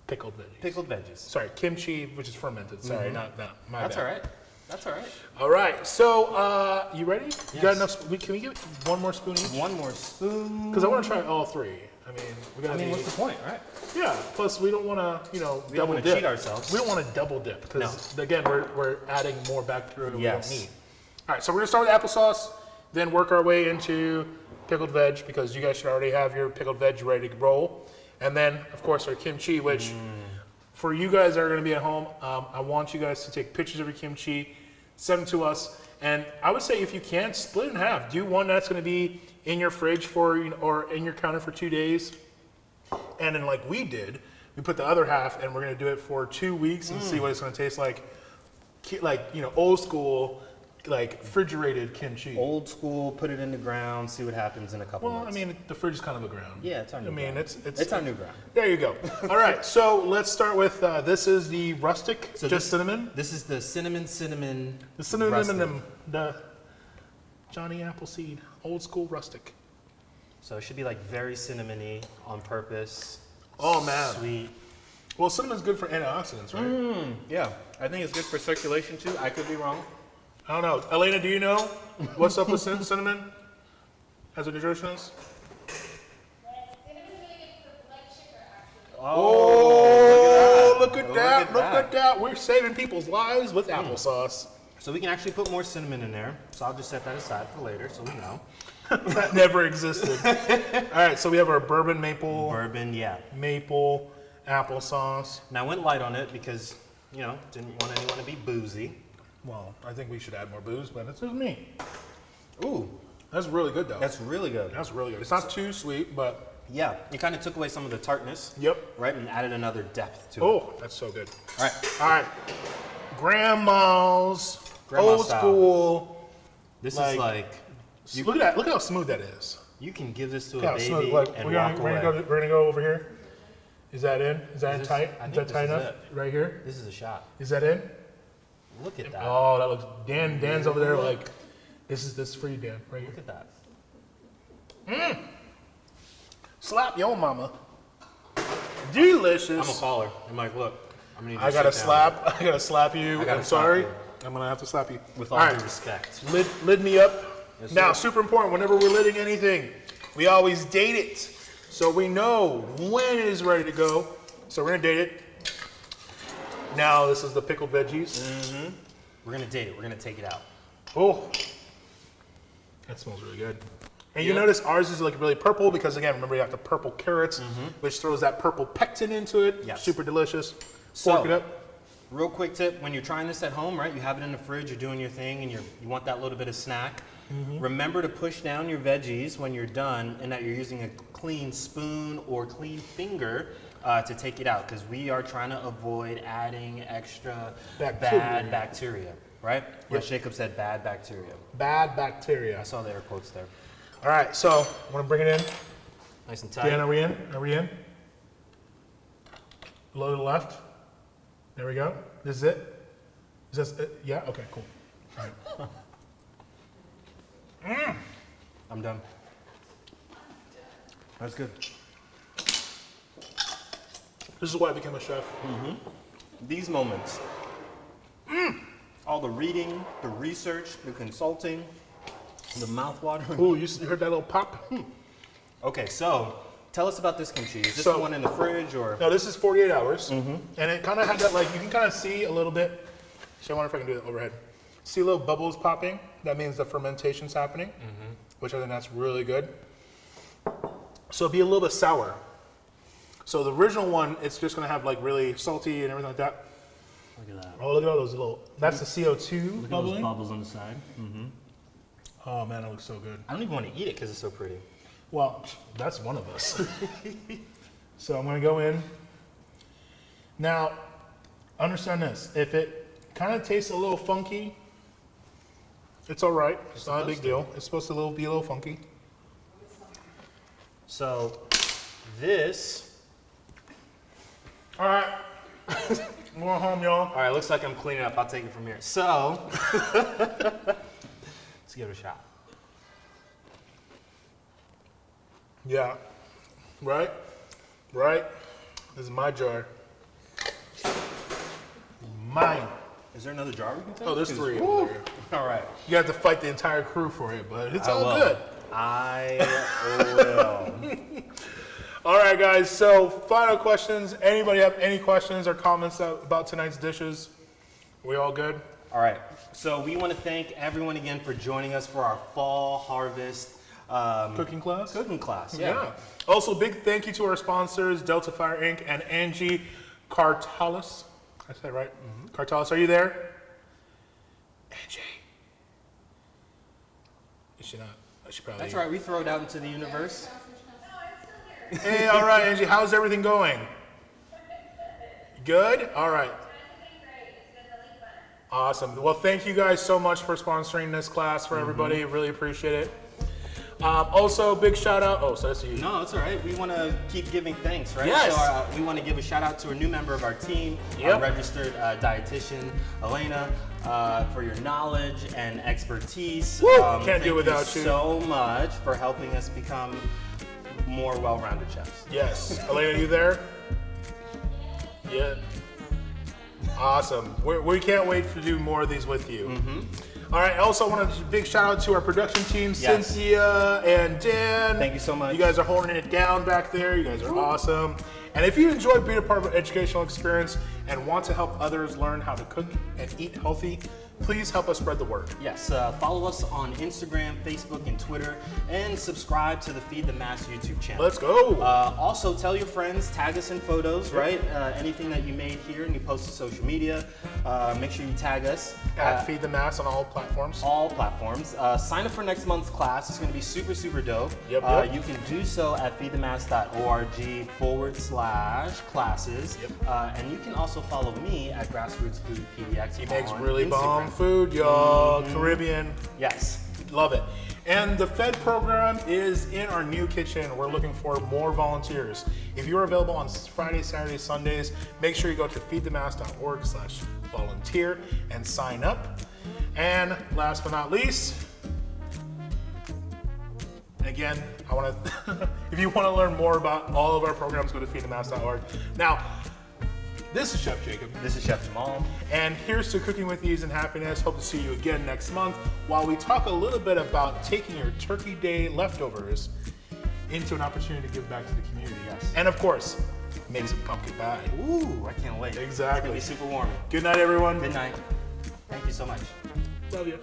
pickled veggies. Pickled veggies. Sorry, kimchi, which is fermented. Sorry, not my That's bad. all right. That's all right. All right, so you ready? You got Yes. enough? Can we get one more spoon each? One more spoon. Because I want to try all three. I mean, we got to what's the point, right? Yeah. Plus, we don't want to, We don't double want dip. to cheat ourselves. We don't want to double dip because again, we're adding more bacteria we Yes. don't need. All right, so we're gonna start with applesauce, then work our way into pickled veg because you guys should already have your pickled veg ready to roll, and then of course our kimchi, which for you guys that are gonna be at home, I want you guys to take pictures of your kimchi, send them to us, and I would say if you can, split it in half. Do one that's gonna be in your fridge for or in your counter for 2 days. And then like we did, we put the other half and we're gonna do it for 2 weeks and see what it's gonna taste like. Old school, like refrigerated kimchi. Old school, put it in the ground, see what happens in a couple Well, I months. mean, the fridge is kind of a ground. Yeah, it's our new ground. It's our new ground. There you go. All right, so let's start with this is the rustic, So just cinnamon. This is the cinnamon. The cinnamon, rustic. the Johnny Appleseed, old school rustic. So it should be like very cinnamony on purpose. Oh man. Sweet. Well, cinnamon's good for antioxidants, right? Yeah, I think it's good for circulation too. I could be wrong. I don't know. Elena, do you know what's up with cinnamon as a nutritionist? Oh, Look at that. Look at that. We're saving people's lives with applesauce. So we can actually put more cinnamon in there. So I'll just set that aside for later so we know. That never existed. All right, so we have our bourbon maple applesauce. Now I went light on it because, didn't want anyone to be boozy. Well, I think we should add more booze, but it's just me. Ooh, That's really good, though. that's really good. That's really good. It's not too sweet, but Yeah, it kind of took away some of the tartness. yep. Right, and added another depth to it. Oh, that's so good. All right, All right, grandma's Grandma old style. school. this Like- is like, Look at that. Look how smooth that is. you can give this to Look how a smooth. baby Look, and we're walk gonna, away. we're gonna go over here. Is that in? Is that in this- tight? I Is think that this tight is enough? it. Right here? This is a shot. Is that in? Look at that. Oh, that looks. Dan's over there like, this is for you, Dan. Right Look here. at that. Slap your mama. Delicious. I'm gonna call her. I'm like, look, I'm gonna need you I to gotta sit slap. I gotta slap you. I gotta I'm sorry. slap I'm gonna have to slap you. down with all right. due respect. Lid me up. Yes, Now, sir. super important. Whenever we're lidding anything, we always date it, so we know when it is ready to go. So we're gonna date it. Now, this is the pickled veggies. We're gonna date it. We're gonna take it out. Oh, that smells really good. And you Yep. notice ours is like really purple because again, remember you have the purple carrots, which throws that purple pectin into it. Yes. Super delicious. So- Fork it up. Real quick tip: when you're trying this at home, right? You have it in the fridge. You're doing your thing, and you want that little bit of snack. Remember to push down your veggies when you're done, and that you're using a clean spoon or clean finger to take it out, because we are trying to avoid adding extra Bacteria. bad bacteria, right? As Jacob said, bad bacteria. Bad bacteria. I saw the air quotes there. All right, so I'm gonna bring it in. Nice and tight. Dan, are we in? Are we in? Low to the left. There we go. This is it? Is this it? Yeah? Okay, cool. All right. I'm done. That's good. This is why I became a chef. These moments, all the reading, the research, the consulting, the mouthwatering. Ooh, you heard that little pop? Okay, so tell us about this kimchi. Is this So- the one in the fridge or? No, this is 48 hours. And it kind of had that, like, you can kind of see a little bit. Actually, I wonder if I can do it overhead. See little bubbles popping? That means the fermentation's happening, which I think that's really good. So it'll be a little bit sour. So the original one, it's just gonna have like really salty and everything like that. Look at that. Oh, look at all those little, that's the CO2 Look at those bubbling. bubbles on the side. Oh man, it looks so good. I don't even want to eat it because it's so pretty. Well, that's one of us. So I'm gonna go in. Now, understand this. If it kind of tastes a little funky, it's all right. It's not a big deal. It's supposed to be a little funky. So this, All right. I'm going home, y'all. all right, looks like I'm cleaning up. I'll take it from here. So, let's give it a shot. Yeah. Right? Right? This is my jar. Mine. Is there another jar we can take? Oh, there's 3 Woo. over there. All right. You have to fight the entire crew for it, but it's I all will. good. I will. All right, guys. So, final questions. Anybody have any questions or comments about tonight's dishes? We all good? All right. So we want to thank everyone again for joining us for our fall harvest Cooking class? cooking class. Yeah. Also, big thank you to our sponsors, Delta Fire Inc. and Angie Cartalis. I said it right? Cartalis, are you there? Angie. Is she not? She probably. That's right. We throw it out into the universe. Hey, all right, Angie. How's everything going? Good? All right. Awesome. Well, thank you guys so much for sponsoring this class for everybody. Really appreciate it. Also, big shout out. Oh, so that's you. No, it's all right. We want to keep giving thanks, right? Yes. So we want to give a shout out to a new member of our team, Yep. our registered dietitian, Elena, for your knowledge and expertise. Woo! Thank Can't do without you. so much for helping us become more well-rounded chefs. Yes. Alayna, you there? Yeah. Awesome. We can't wait to do more of these with you. All right. Also, I want to big shout out to our production team, Yes. Cynthia and Dan. Thank you so much. You guys are holding it down back there. You guys are awesome. And if you enjoy being a part of an educational experience and want to help others learn how to cook and eat healthy, please help us spread the word. Yes, follow us on Instagram, Facebook, and Twitter, and subscribe to the Feed the Mass YouTube channel. Let's go. Also, tell your friends, tag us in photos, right? Anything that you made here and you post to social media, make sure you tag us. At Feed the Mass on all platforms. All platforms. Sign up for next month's class. It's going to be super, super dope. Yep, yep. You can do so at feedthemass.org/classes. Yep. And you can also follow me at Grassroots Food PDX. He makes on really Instagram. bomb food, y'all. Caribbean. Yes. Love it. And the Fed program is in our new kitchen. We're looking for more volunteers. If you're available on Fridays, Saturdays, Sundays, make sure you go to feedthemass.org/volunteer and sign up. And last but not least, again, I want to, if you want to learn more about all of our programs, go to feedthemass.org. Now, this is Chef Jacob. This is Chef Jamal. And here's to Cooking with Ease and Happiness. Hope to see you again next month while we talk a little bit about taking your Turkey Day leftovers into an opportunity to give back to the community. Yes. And of course, make some pumpkin pie. Ooh, I can't wait. Exactly. It's gonna be super warm. Good night, everyone. Good night. Thank you so much. Love you.